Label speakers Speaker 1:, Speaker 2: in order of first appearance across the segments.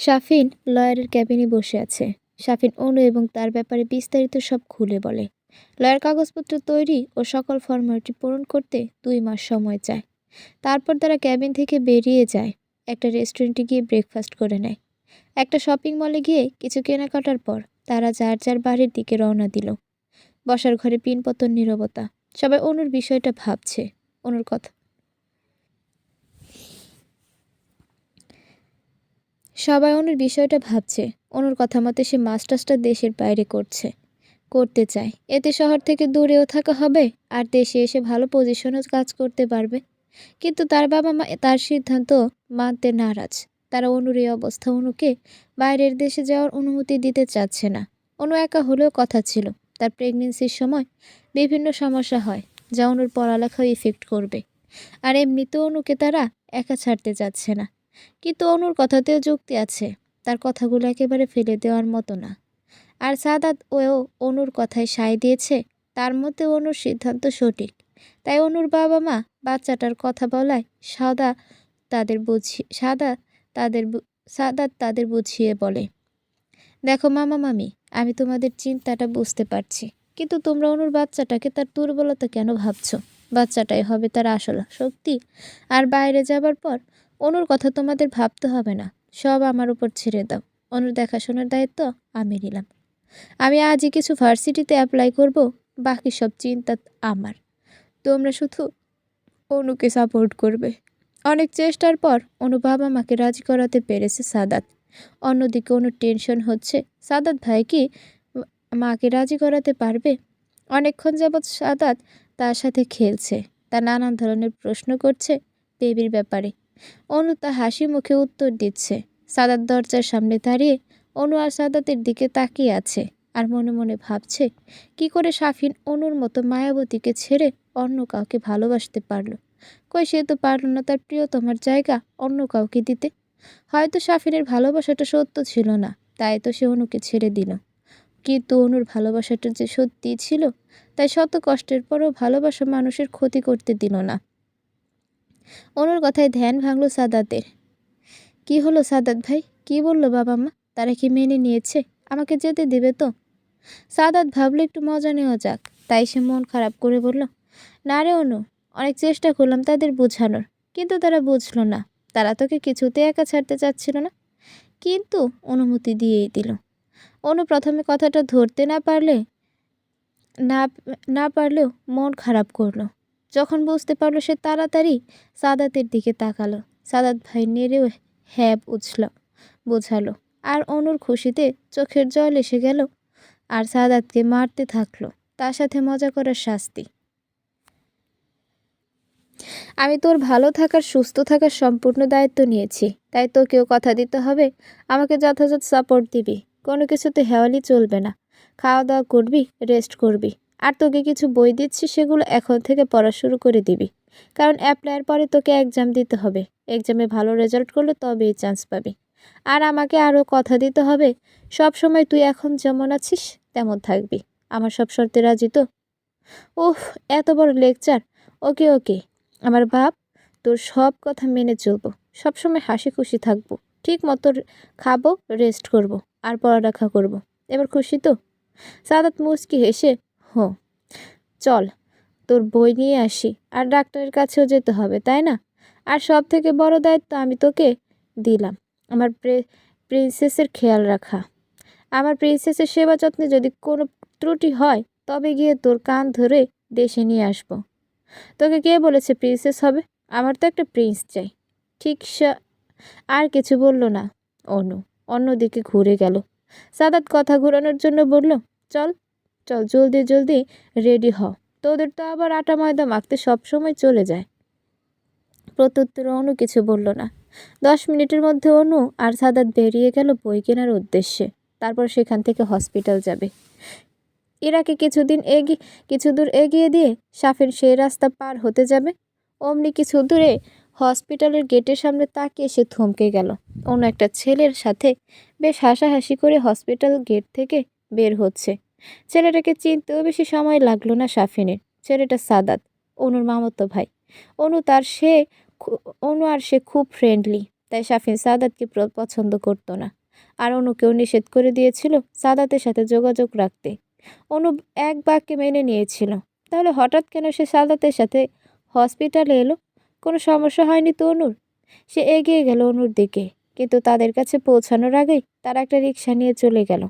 Speaker 1: শাফিন লয়ারের ক্যাবিনে বসে আছে। শাফিন অনু এবং তার ব্যাপারে বিস্তারিত সব খুলে বলে। লয়ার কাগজপত্র তৈরি ও সকল ফর্মালিটি পূরণ করতে 2 মাস সময় চায়। তারপর তারা ক্যাবিন থেকে বেরিয়ে যায়। একটা রেস্টুরেন্টে গিয়ে ব্রেকফাস্ট করে নেয়। একটা শপিং মলে গিয়ে কিছু কেনাকাটার পর তারা যার যার বাড়ির দিকে রওনা দিল। বসার ঘরে পিনপতন নীরবতা। সবাই অনুর বিষয়টা ভাবছে। অনুর কথা সবাই অনুর বিষয়টা ভাবছে। অনুর কথা মতে সে মাস্টার্সটা দেশের বাইরে করতে চায়। এতে শহর থেকে দূরেও থাকা হবে, আর দেশে এসে ভালো পজিশনেও কাজ করতে পারবে। কিন্তু তার বাবা মা তার সিদ্ধান্ত মানতে নারাজ। তারা অনুর এই অবস্থা অনুকে বাইরের দেশে যাওয়ার অনুমতি দিতে চাচ্ছে না। অনু একা হলেও কথা ছিল, তার প্রেগনেন্সির সময় বিভিন্ন সমস্যা হয় যা অনুর পড়ালেখাও ইফেক্ট করবে। আর এমনিতেও অনুকে তারা একা ছাড়তে যাচ্ছে না। কিন্তু অনুর কথাতেও যুক্তি আছে, তার কথাগুলো একেবারে ফেলে দেওয়ার মতো না। আর সাদাত ওও অনুর কথায় সায় দিয়েছে, তার মতে অনুর সিদ্ধান্ত সঠিক। তাই অনুর বাবা মা বাচ্চাটার কথা বলায় সাদাত তাদের বুঝিয়ে বলে, দেখো মামা মামি, আমি তোমাদের চিন্তাটা বুঝতে পারছি, কিন্তু তোমরা অনুর বাচ্চাটাকে তার দুর্বলতা কেন ভাবছো? বাচ্চাটাই হবে তার আসল শক্তি। আর বাইরে যাবার পর অনুর কথা তোমাদের ভাবতে হবে না, সব আমার উপর ছেড়ে দাও। অনুর দেখাশোনার দায়িত্ব আমি নিলাম। আমি আজই কিছু ভার্সিটিতে অ্যাপ্লাই করব, বাকি সব চিন্তা আমার। তোমরা শুধু অনুকে সাপোর্ট করবে। অনেক চেষ্টার পর অনু বাবা মাকে রাজি করাতে পেরেছে সাদাত। অন্যদিকে অনুর টেনশন হচ্ছে, সাদাত ভাই কি মাকে রাজি করাতে পারবে? অনেকক্ষণ যাবৎ সাদাত তার সাথে খেলছে, তা নানান ধরনের প্রশ্ন করছে বেবির ব্যাপারে। অনু তা হাসি মুখে উত্তর দিচ্ছে। সাদাত দরজার সামনে দাঁড়িয়ে অনু আর সাদাতের দিকে তাকিয়ে আছে, আর মনে মনে ভাবছে কি করে শাফিন অনুর মতো মায়াবতীকে ছেড়ে অন্য কাউকে ভালোবাসতে পারল। কই সে তো পারল না তার প্রিয়তমার জায়গা অন্য কাউকে দিতে। হয়তো শাফিনের ভালোবাসাটা সত্য ছিল না, তাই তো সে অনুকে ছেড়ে দিল। কিন্তু অনুর ভালোবাসাটা যে সত্যি ছিল, তাই শত কষ্টের পরও ভালোবাসা মানুষের ক্ষতি করতে দিল না। অনুর কথায় ধ্যান ভাঙল সাদাতের। কি হলো সাদাত ভাই, কি বললো বাবা মা? তারা কি মেনে নিয়েছে? আমাকে যেতে দেবে তো? সাদাত ভাবলো একটু মজা নেওয়া যাক, তাই সে মন খারাপ করে বলল, না রে অনু, অনেক চেষ্টা করলাম তাদের বোঝানোর, কিন্তু তারা বুঝলো না। তারা তোকে কিছুতে একা ছাড়তে চাচ্ছিল না, কিন্তু অনুমতি দিয়েই দিল। অনু প্রথমে কথাটা ধরতে না না পারলেও মন খারাপ করলো। যখন বুঝতে পারলো সে তাড়াতাড়ি সাদাতের দিকে তাকালো। সাদাত ভাই নেড়েও হ্যাঁ বোঝালো, আর অনুর খুশিতে চোখের জল এসে গেল। আর সাদাতকে মারতে থাকলো, তার সাথে মজা করার শাস্তি। আমি তোর ভালো থাকার সুস্থ থাকার সম্পূর্ণ দায়িত্ব নিয়েছি, তাই তোকেও কথা দিতে হবে আমাকে যথাযথ সাপোর্ট দিবি। কোনো কিছুতে হেওয়ালি চলবে না। খাওয়া দাওয়া করবি, রেস্ট করবি। আর তোকে কিছু বই দিচ্ছি, সেগুলো এখন থেকে পড়া শুরু করে দিবি, কারণ অ্যাপ্লাইয়ের পরে তোকে এক্সাম দিতে হবে। এক্সামে ভালো রেজাল্ট করলে তবেই চান্স পাবি। আর আমাকে আরও কথা দিতে হবে, সব সময় তুই এখন যেমন আছিস তেমন থাকবি। আমার সব শর্তে রাজি তো? উফ, এত বড় লেকচার। ওকে ওকে আমার বাপ, তোর সব কথা মেনে চলবো, সবসময় হাসি খুশি থাকবো, ঠিক মতো খাবো, রেস্ট করব, আর পড়ালেখা করব। এবার খুশি তো? সাদাত মুচকি হেসে, চল তোর বই নিয়ে আসি, আর ডাক্তারের কাছেও যেতে হবে, তাই না? আর সব থেকে বড় দায়িত্ব আমি তোকে দিলাম, আমার প্রিন্সেসের খেয়াল রাখা। আমার প্রিন্সেসের সেবা যত্নে যদি কোনো ত্রুটি হয়, তবে গিয়ে তোর কান ধরে দেশে নিয়ে আসবো। তোকে কে বলেছে প্রিন্সেস হবে? আমার তো একটা প্রিন্স চাই। ঠিক আর কিছু বলল না অনু, অন্যদিকে ঘুরে গেল। সাদাত কথা ঘুরানোর জন্য বলল, চল চল জলদি জলদি রেডি হ, তোদের তো আবার আটা ময়দা মাখতে সবসময় চলে যায়। প্রত্যুত্তরে অনু কিছু বলল না। 10 মিনিটের মধ্যে অনু আর সাদাত বেরিয়ে গেল বই কেনার উদ্দেশ্যে। তারপর সেখান থেকে হসপিটাল যাবে। ইরাকে কিছু দূর এগিয়ে দিয়ে শাফিন সেই রাস্তা পার হতে যাবে, অমনি কিছু দূরে হসপিটালের গেটের সামনে তাকিয়ে সে থমকে গেল। অন্য একটা ছেলের সাথে বেশ হাসাহাসি করে হসপিটাল গেট থেকে বের হচ্ছে। ছেলেটাকে চিনতেও বেশি সময় লাগলো না শাফিনের। ছেলেটা সাদাত, অনুর মামাতো ভাই। অনু আর সে খুব ফ্রেন্ডলি। তাই সাফিন সাদাতকে পছন্দ করতো না। আর অনুকেও নিষেধ করে দিয়েছিল সাদাতের সাথে যোগাযোগ রাখতে। অনু এক বাক্যে মেনে নিয়েছিল। তাহলে হঠাৎ কেন সে সাদাতের সাথে হসপিটালে এলো? কোনো সমস্যা হয়নি তো অনুর? সে এগিয়ে গেল অনুর দিকে, কিন্তু তাদের কাছে পৌঁছানোর আগেই তারা একটা রিক্সা নিয়ে চলে গেল।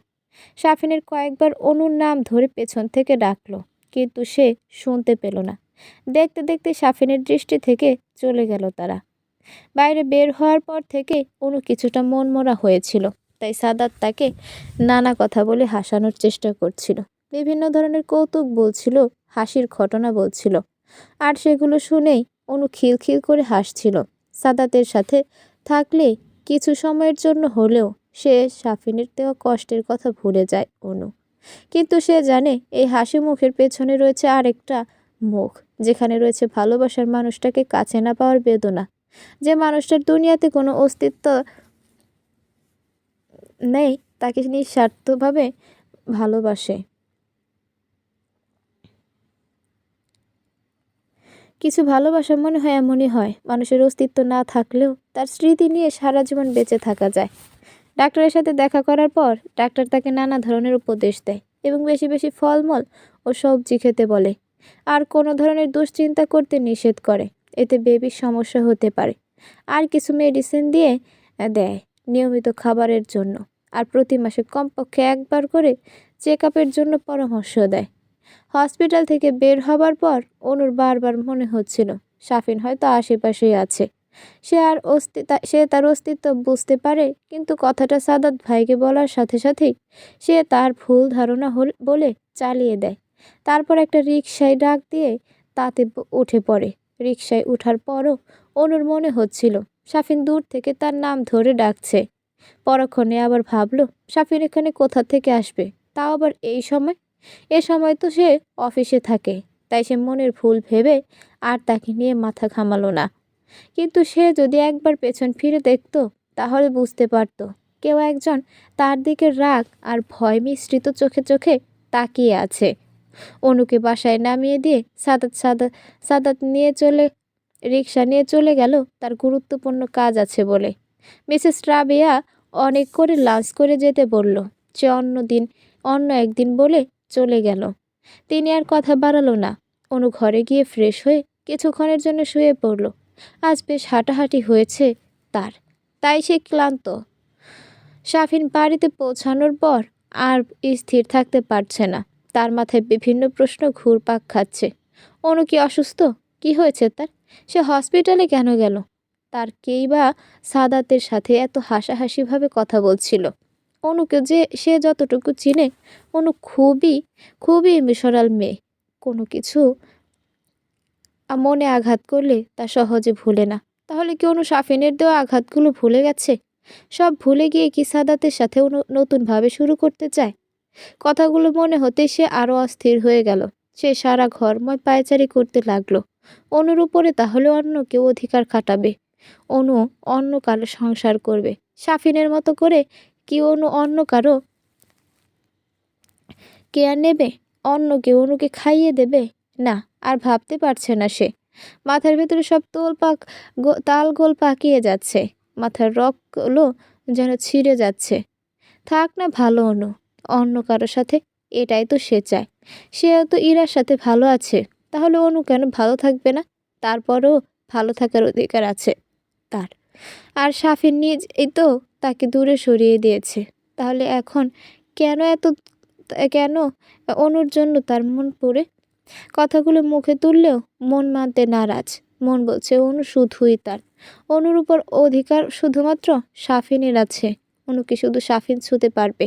Speaker 1: সাফিনের কয়েকবার অনুর নাম ধরে পেছন থেকে ডাকলো, কিন্তু সে শুনতে পেল না। দেখতে দেখতে সাফিনের দৃষ্টি থেকে চলে গেল তারা। বাইরে বের হওয়ার পর থেকে অনু কিছুটা মনমরা হয়েছিল, তাই সাদাত তাকে নানা কথা বলে হাসানোর চেষ্টা করছিল। বিভিন্ন ধরনের কৌতুক বলছিল, হাসির ঘটনা বলছিল, আর সেগুলো শুনেই অনু খিলখিল করে হাসছিল। সাদাতের সাথে থাকলে কিছু সময়ের জন্য হলেও সে সাফিনের দেওয়া কষ্টের কথা ভুলে যায় অনু। কিন্তু সে জানে এই হাসি মুখের পেছনে রয়েছে আরেকটা মুখ, যেখানে রয়েছে ভালোবাসার মানুষটাকে কাছে না পাওয়ার বেদনা। যে মানুষটার দুনিয়াতে কোনো অস্তিত্ব নেই, তাকে নিঃস্বার্থভাবে ভালোবাসে। কিছু ভালোবাসা মনে হয় এমনই হয়, মানুষের অস্তিত্ব না থাকলেও তার স্মৃতি নিয়ে সারা জীবন বেঁচে থাকা যায়। ডাক্তারের সাথে দেখা করার পর ডাক্তার তাকে নানা ধরনের উপদেশ দেয় এবং বেশি বেশি ফলমূল ও সবজি খেতে বলে। আর কোনো ধরনের দুশ্চিন্তা করতে নিষেধ করে, এতে বেবির সমস্যা হতে পারে। আর কিছু মেডিসিন দিয়ে দেয় নিয়মিত খাবারের জন্য। আর প্রতি মাসে কমপক্ষে একবার করে চেক আপের জন্য পরামর্শ দেয়। হসপিটাল থেকে বের হবার পর অনুর বারবার মনে হচ্ছিল সাফিন হয়তো আশেপাশেই আছে। সে তার অস্তিত্ব বুঝতে পারে, কিন্তু কথাটা সাদাত ভাইকে বলার সাথে সাথেই সে তার ভুল ধারণা বলে চালিয়ে দেয়। তারপর একটা রিকশায় ডাক দিয়ে তাতে উঠে পড়ে। রিকশায় ওঠার পরও অনুর মনে হচ্ছিল সাফিন দূর থেকে তার নাম ধরে ডাকছে। পরক্ষণে আবার ভাবলো সাফিন এখানে কোথা থেকে আসবে, তাও আবার এই সময়। এ সময় তো সে অফিসে থাকে, তাই সে মনের ভুল ভেবে আর তাকে নিয়ে মাথা ঘামালো না। কিন্তু সে যদি একবার পেছন ফিরে দেখত, তাহলে বুঝতে পারত কেউ একজন তার দিকে রাগ আর ভয় মিশ্রিত চোখে চোখে তাকিয়ে আছে। অনুকে বাসায় নামিয়ে দিয়ে সাদাত রিক্সা নিয়ে চলে গেল তার গুরুত্বপূর্ণ কাজ আছে বলে। মিসেস রাবেয়া অনেক করে লাঞ্চ করে যেতে বলল। সে অন্য একদিন বলে চলে গেল। তিনি আর কথা বাড়ালো না। অনু ঘরে গিয়ে ফ্রেশ হয়ে কিছুক্ষণের জন্য শুয়ে পড়ল। আজ বেশ হাঁটাহাঁটি হয়েছে তার, তাই সে ক্লান্ত। সাফিন বাড়িতে পৌঁছানোর পর আর স্থির থাকতে পারছে না। তার মাথায় বিভিন্ন প্রশ্ন ঘুরপাক খাচ্ছে। অনু কি অসুস্থ? কি হয়েছে তার? সে হসপিটালে কেন গেল? তার কেই বা সাদাতের সাথে এত হাসাহাসিভাবে কথা বলছিল? অনুকে সে যতটুকু চিনে, অনু খুবই খুবই ইমোশনাল মেয়ে। কোনো কিছু মনে আঘাত করলে তা সহজে ভুলে না। তাহলে কি অনু সাফিনের দেওয়া আঘাতগুলো ভুলে গেছে? সব ভুলে গিয়ে কি সাদাতের সাথে নতুনভাবে শুরু করতে চায়? কথাগুলো মনে হতে সে আরও অস্থির হয়ে গেল। সে সারা ঘরময় পায়চারি করতে লাগলো। অনুর উপরে তাহলে অন্য কেউ অধিকার খাটাবে। অনু অন্য কারো সংসার করবে। সাফিনের মতো করে কি অনু অন্য কারো কেয়ার নেবে? অন্য কেউ অনুকে খাইয়ে দেবে? না, আর ভাবতে পারছে না সে। মাথার ভেতরে সব তালগোল পাকিয়ে যাচ্ছে। মাথার রগগুলো যেন ছিঁড়ে যাচ্ছে। থাক না ভালো অনু অন্য কারো সাথে, এটাই তো সে চায়। সেও তো ইরার সাথে ভালো আছে, তাহলে অনু কেন ভালো থাকবে না? তারপরেও ভালো থাকার অধিকার আছে তার। আর সাফিন এই তো তাকে দূরে সরিয়ে দিয়েছে। তাহলে এখন কেন অনুর জন্য তার মন পড়ে? কথাগুলো মুখে তুললেও মন মানতে নারাজ। মন বলছে অনু শুধুই তার। অনুর উপর অধিকার শুধুমাত্র সাফিনের আছে। অনুকে শুধু সাফিন ছুঁতে পারবে,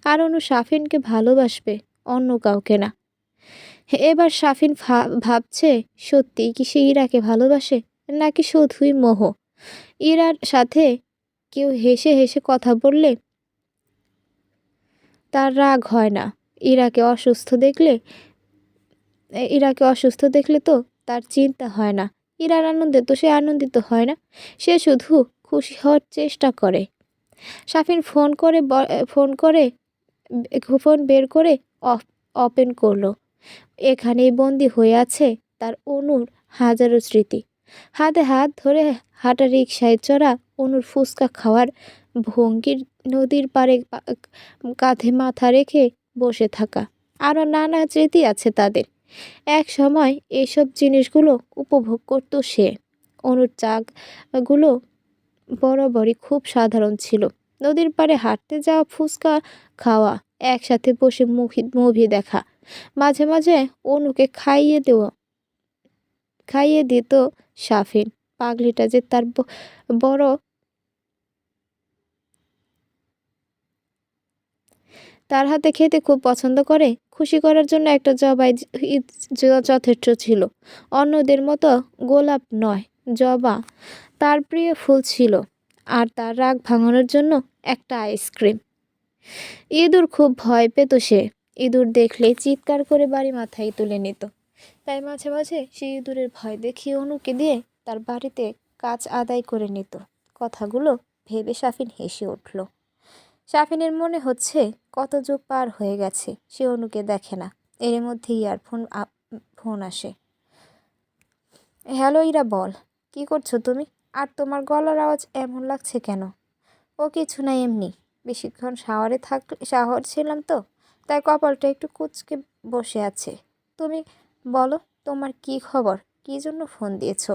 Speaker 1: আর অনু সাফিনকে ভালোবাসবে, অন্য কাউকে না। এবার সাফিন ভাবছে সত্যিই কি সে ইরাকে ভালোবাসে, নাকি শুধুই মোহ? ইরার সাথে কেউ হেসে হেসে কথা বললে তার রাগ হয় না। ইরাকে অসুস্থ দেখলে তো তার চিন্তা হয় না। ইরার আনন্দে তো সে আনন্দিত হয় না। সে শুধু খুশি হওয়ার চেষ্টা করে। সাফিন ফোন বের করে ওপেন করলো। এখানেই বন্দি হয়ে আছে তার অনুর হাজারো স্মৃতি। হাতে হাত ধরে হাঁটা, রিকশায় চড়া, অনুর ফুচকা খাওয়ার ভঙ্গির, নদীর পাড়ে কাঁধে মাথা রেখে বসে থাকা, আরও নানা স্মৃতি আছে তাদের। এক সময় এসব জিনিসগুলো উপভোগ করত সে। অনুর চাকগুলো বরাবরই খুব সাধারণ ছিল। নদীর পাড়ে হাঁটতে যাওয়া, ফুচকা খাওয়া, একসাথে বসে মুভি দেখা, মাঝে মাঝে অনুকে খাইয়ে দিত শাফিন। পাগলিটা যে তার বড় তার হাতে খেতে খুব পছন্দ করে। খুশি করার জন্য একটা জবাই যথেষ্ট ছিল। অন্যদের মতো গোলাপ নয়, জবা তার প্রিয় ফুল ছিল। আর তার রাগ ভাঙানোর জন্য একটা আইসক্রিম। ইঁদুর খুব ভয় পেত সে। ইঁদুর দেখলে চিৎকার করে বাড়ি মাথায় তুলে নিত। তাই মাঝে মাঝে সে ইঁদুরের ভয় দেখিয়ে অনুকে দিয়ে তার বাড়িতে কাজ আদায় করে নিত। কথাগুলো ভেবে শাফিন হেসে উঠল। শাফিনের মনে হচ্ছে কত যুগ পার হয়ে গেছে সে অনুকে দেখে না। এর মধ্যে ফোন আসে। হ্যালো ইরা, বল, কি করছো তুমি? আর তোমার গলার আওয়াজ এমন লাগছে কেন? ও কিছু না, এমনি বেশিক্ষণ শাওয়ার ছিলাম তো, তাই কপালটা একটু কুঁচকে বসে আছে। তুমি বলো, তোমার কি খবর? কি জন্য ফোন দিয়েছো?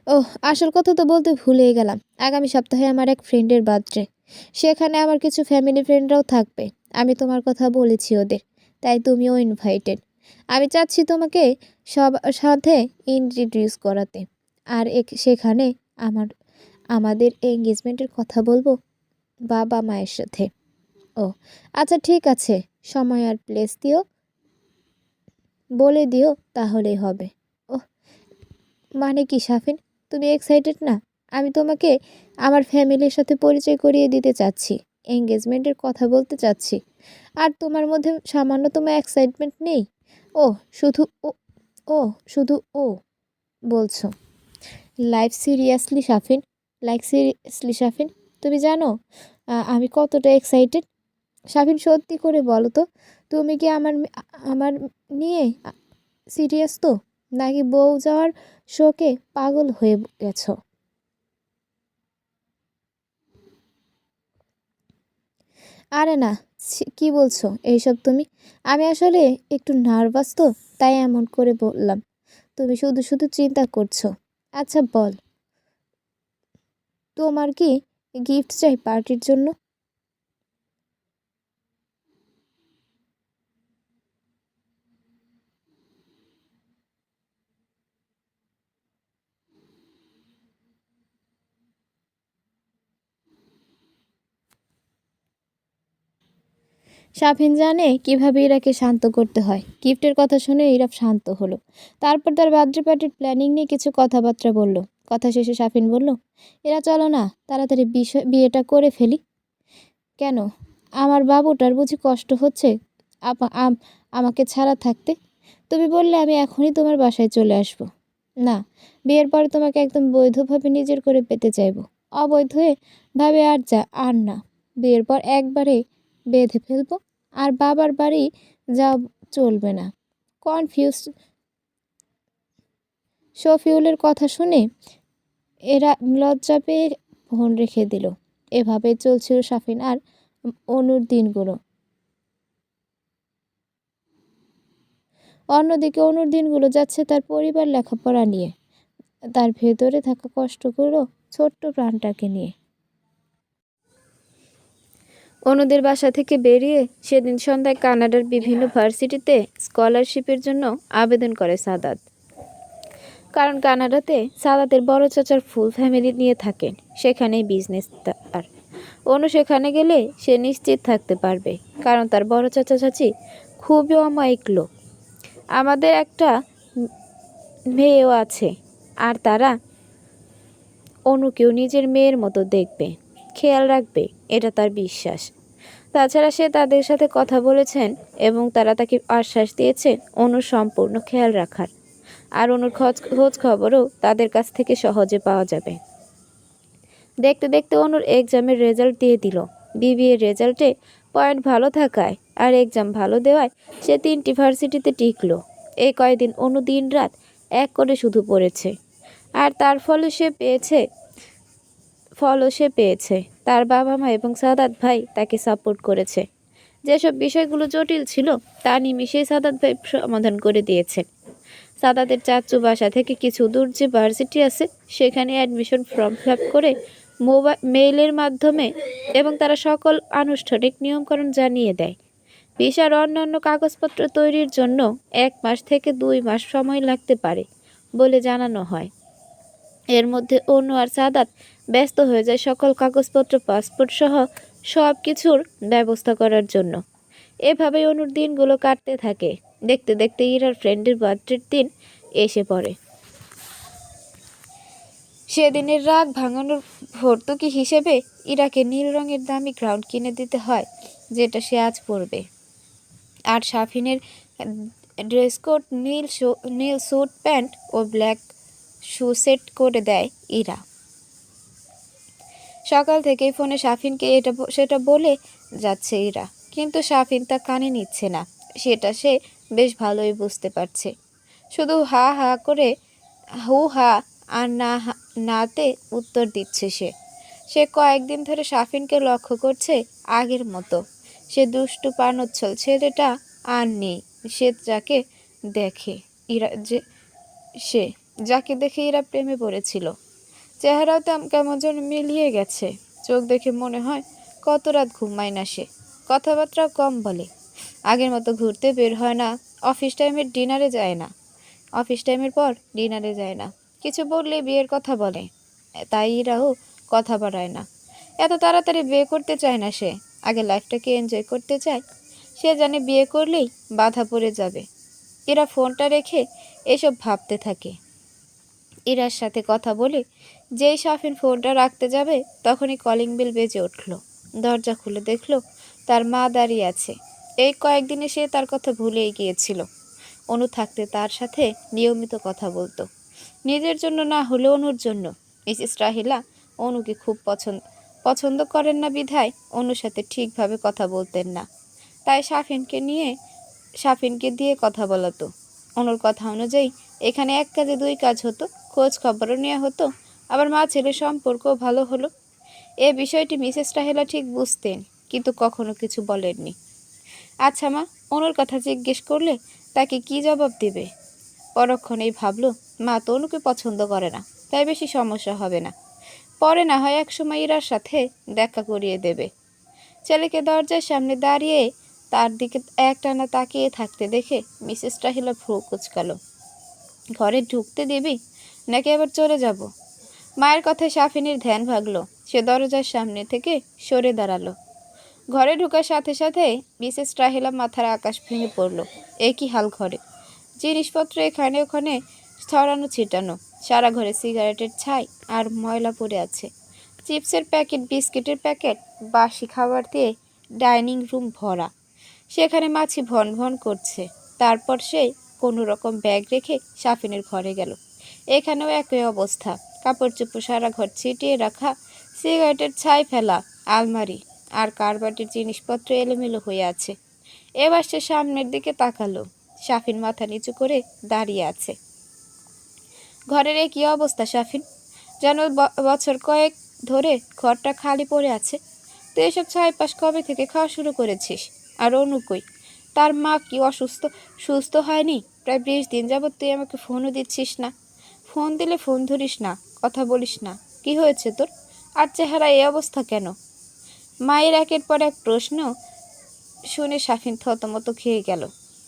Speaker 1: ওহ, আসল কথা তো বলতে ভুলেই গেলাম। আগামী সপ্তাহে আমার এক ফ্রেন্ডের বার্থডে। সেখানে আমার কিছু ফ্যামিলি ফ্রেন্ডরাও থাকবে। আমি তোমার কথা বলেছি ওদের, তাই তুমিও ইনভাইটেড। আমি চাচ্ছি তোমাকে সব সাথে ইন্ট্রোডিউস করাতে। আর সেখানে আমাদের এঙ্গেজমেন্টের কথা বলবো বাবা মায়ের সাথে। ও আচ্ছা, ঠিক আছে, সময় আর প্লেস বলে দিও, তাহলেই হবে। ওহ, মানে কি শাফিন, তুমি এক্সাইটেড না? আমি তোমাকে আমার ফ্যামিলির সাথে পরিচয় করিয়ে দিতে চাচ্ছি, এঙ্গেজমেন্টের কথা বলতে চাচ্ছি। আর তোমার মধ্যে সামান্যতম এক্সাইটমেন্ট নেই? ও শুধু ও ও শুধু ও বলছো? লাইফ সিরিয়াসলি শাফিন, শাফিন, তুমি জানো আমি কতটা এক্সাইটেড? শাফিন, সত্যি করে বলো তো, তুমি কি আমার নিয়ে সিরিয়াস তো, নাকি বউ যাওয়ার শোকে পাগল হয়ে গেছো? আরে না, কি বলছো এইসব তুমি? আমি আসলে একটু নার্ভাস তো, তাই এমন করে বললাম। তুমি শুধু শুধু চিন্তা করছো। আচ্ছা বল, তোমার কি গিফট চাই পার্টির জন্য? শাফিন জানে কিভাবে ইরাকে শান্ত করতে হয়। গিফটের কথা শুনে ইরা শান্ত হলো। তারপর তার বার্থডে পার্টির প্ল্যানিং নিয়ে কিছু কথাবার্তা বলল। কথা শেষে শাফিন বলল, এরা চলো না, তাড়াতাড়ি বিয়েটা করে ফেলি। কেন? আমার বাবুটার বুঝি কষ্ট হচ্ছে আমাকে ছাড়া থাকতে? তুমি বললে আমি এখনই তোমার বাসায় চলে আসব। না, বিয়ের পরে তোমাকে একদম বৈধভাবে নিজের করে পেতে চাইবো। অবৈধ ভাবে আর না। বিয়ের পর একবারে বেঁধে ফেলবো। আর বাবার বাড়ি যাও চলবে না। কনফিউজ। শফিউলের কথা শুনে এরা লজ্জা পেয়ে ফোন রেখে দিল। এভাবে চলছিল শাফিন আর অনুর দিনগুলো। অন্যদিকে অনুর দিনগুলো যাচ্ছে তার পরিবার লেখাপড়া নিয়ে, তার ভেতরে থাকা কষ্টগুলো, ছোট্ট প্রাণটাকে নিয়ে। অনুদের বাসা থেকে বেরিয়ে সেদিন সন্ধ্যায় কানাডার বিভিন্ন ভার্সিটিতে স্কলারশিপের জন্য আবেদন করে সাদাত। কারণ কানাডাতে সাদাতের বড় চাচার ফুল ফ্যামিলি নিয়ে থাকেন, সেখানেই বিজনেস তার। অনু সেখানে গেলে সে নিশ্চিত থাকতে পারবে, কারণ তার বড় চাচা চাচি খুবই অমায়িক লোক। আমাদের একটা মেয়েও আছে, আর তারা অনুকেও নিজের মেয়ের মতো দেখবে, খেয়াল রাখবে, এটা তার বিশ্বাস। তাছাড়া সে তাদের সাথে কথা বলেছেন এবং তারা তাকে আশ্বাস দিয়েছে অনুর সম্পূর্ণ খেয়াল রাখার। আর অনুর খোঁজ খবরও তাদের কাছ থেকে সহজে পাওয়া যাবে। দেখতে দেখতে অনুর এক্সামের রেজাল্ট দিয়ে দিল। বিবিএ রেজাল্টে পয়েন্ট ভালো থাকায় আর এক্সাম ভালো দেওয়ায় সে 3টি ভার্সিটিতে টিকলো। এই কয়েকদিন অনু দিন রাত এক করে শুধু পড়েছে। আর তার ফলও সে পেয়েছে। তার বাবা মা এবং সাদাত ভাই তাকে সাপোর্ট করেছে। যেসব বিষয়গুলো জটিল ছিল তা নিমিষেই সাদাত ভাই সমাধান করে দিয়েছে। সাদাতের চাচু বাসা থেকে কিছু দূর যে ভার্সিটি আছে সেখানে অ্যাডমিশন ফর্ম ফিল আপ করে মেইলের মাধ্যমে এবং তারা সকল আনুষ্ঠানিক নিয়মকানুন জানিয়ে দেয়। ভিসার অন্যান্য কাগজপত্র তৈরির জন্য 1 মাস থেকে 2 মাস সময় লাগতে পারে বলে জানানো হয়। এর মধ্যে অনু আর সাদাত ব্যস্ত হয়ে যায় সকল কাগজপত্র পাসপোর্ট সহ সব কিছুর ব্যবস্থা করার জন্য। এভাবেই অনুর দিনগুলো কাটতে থাকে। দেখতে দেখতে ইরার ফ্রেন্ডের বার্থডের দিন এসে পড়ে। সেদিনের রাগ ভাঙানোর ভর্তুকি হিসেবে ইরাকে নীল রঙের দামি গ্রাউন্ড কিনে দিতে হয়, যেটা সে আজ পরবে। আর শাফিনের ড্রেস কোড নীল স্যুট প্যান্ট ও ব্ল্যাক শু সেট করে দেয় ইরা। সকাল থেকেই ফোনে শাফিনকে এটা সেটা বলে যাচ্ছে ইরা, কিন্তু শাফিন তা কানে নিচ্ছে না। সেটা সে বেশ ভালোই বুঝতে পারছে। শুধু হা হা করে হু হা আর নাতে উত্তর দিচ্ছে সে কয়েকদিন ধরে শাফিনকে লক্ষ্য করছে আগের মতো। সে দুষ্টু পানোচ্ছল ছেলেটা আর নেই। যাকে দেখে ইরা প্রেমে পড়েছিল। চেহারাও কেমন যেন মিলিয়ে গেছে। চোখ দেখে মনে হয় কত রাত ঘুমায় না সে। কথাবার্তা কম বলে। আগের মতো ঘুরতে বের হয় না। অফিস টাইমের পর ডিনারে যায় না। কিছু বললে বিয়ের কথা বলে, তাই ইরাও কথা বাড়ায় না। এত তাড়াতাড়ি বিয়ে করতে চায় না সে। আগে লাইফটাকে এনজয় করতে চায়। সে জানে বিয়ে করলেই বাধা পড়ে যাবে। ইরা ফোনটা রেখে এসব ভাবতে থাকে। ইরার সাথে কথা বলে যেই শাফিন ফোনটা রাখতে যাবে তখনই কলিং বেল বেজে উঠল। দরজা খুলে দেখল তার মা দাঁড়িয়ে আছে। এই কয়েকদিনে সে তার কথা ভুলেই গিয়েছিল। অনু থাকতে তার সাথে নিয়মিত কথা বলতো, নিজের জন্য না হলে অনুর জন্য। মিসেস রাহিলা অনুকে খুব পছন্দ করেন না বিধায় অনুর সাথে ঠিকভাবে কথা বলতেন না। তাই শাফিনকে দিয়ে কথা বলাতো। অনুর কথা অনুযায়ী এখানে 1 কাজে 2 কাজ হতো। খোঁজ খবরও নেওয়া হতো, আবার মা ছেলের সম্পর্কও ভালো হলো। এ বিষয়টি মিসেস রাহেলা ঠিক বুঝতেন, কিন্তু কখনো কিছু বলেননি। আচ্ছা মা, অনুর কথা জিজ্ঞেস করলে তাকে কি জবাব দেবে? পরক্ষণেই ভাবল, মা তো অনুকে পছন্দ করে না, তাই বেশি সমস্যা হবে না। পরে না হয় একসময় ইরার সাথে দেখা করিয়ে দেবে। ছেলেকে দরজার সামনে দাঁড়িয়ে তার দিকে একটানা তাকিয়ে থাকতে দেখে মিসেস রাহিলা ভ্রু কুঁচকালো। ঘরে ঢুকতে দিবি নাকি আবার চলে যাব? মায়ের কথায় শাফিনের ধ্যান ভাগলো। সে দরজার সামনে থেকে সরে দাঁড়ালো। ঘরে ঢোকার সাথে সাথে মিসেস রাহিলা মাথার আকাশ ভেঙে পড়ল। একই হাল ঘরে, জিনিসপত্র এখানে ওখানে ছড়ানো ছিটানো। সারা ঘরে সিগারেটের ছাই আর ময়লা পড়ে আছে। চিপসের প্যাকেট, বিস্কিটের প্যাকেট, বাসি খাবার দিয়ে ডাইনিং রুম ভরা। সেখানে মাছি ভন ভন করছে। তারপর সে কোনো রকম ব্যাগ রেখে শাফিনের ঘরে গেল। এখানেও একই অবস্থা। কাপড় চোপড় সারা ঘর ছিটিয়ে রাখা, সিগারেটের ছাই ফেলা আলমারি আর কারবাটির জিনিসপত্র এলোমেলো হয়ে আছে। এবার সে সামনের দিকে তাকালো। শাফিন মাথা নিচু করে দাঁড়িয়ে আছে। ঘরের কি অবস্থা শাফিন? যেন বছর কয়েক ধরে ঘরটা খালি পড়ে আছে। তুই এসব ছাই পাশ কবে থেকে খাওয়া শুরু করেছিস? আর অনু কই? তার মা কি সুস্থ হয়নি? প্রায় 20 দিন যাবৎ তুই আমাকে ফোনও দিচ্ছিস না। ফোন দিলে ফোন ধরিস না, কথা বলিস না। কি হয়েছে তোর? আর চেহারা এই অবস্থা কেন? মায়ের একের পর এক প্রশ্ন শুনে শাফিন থতমত খেয়ে গেল।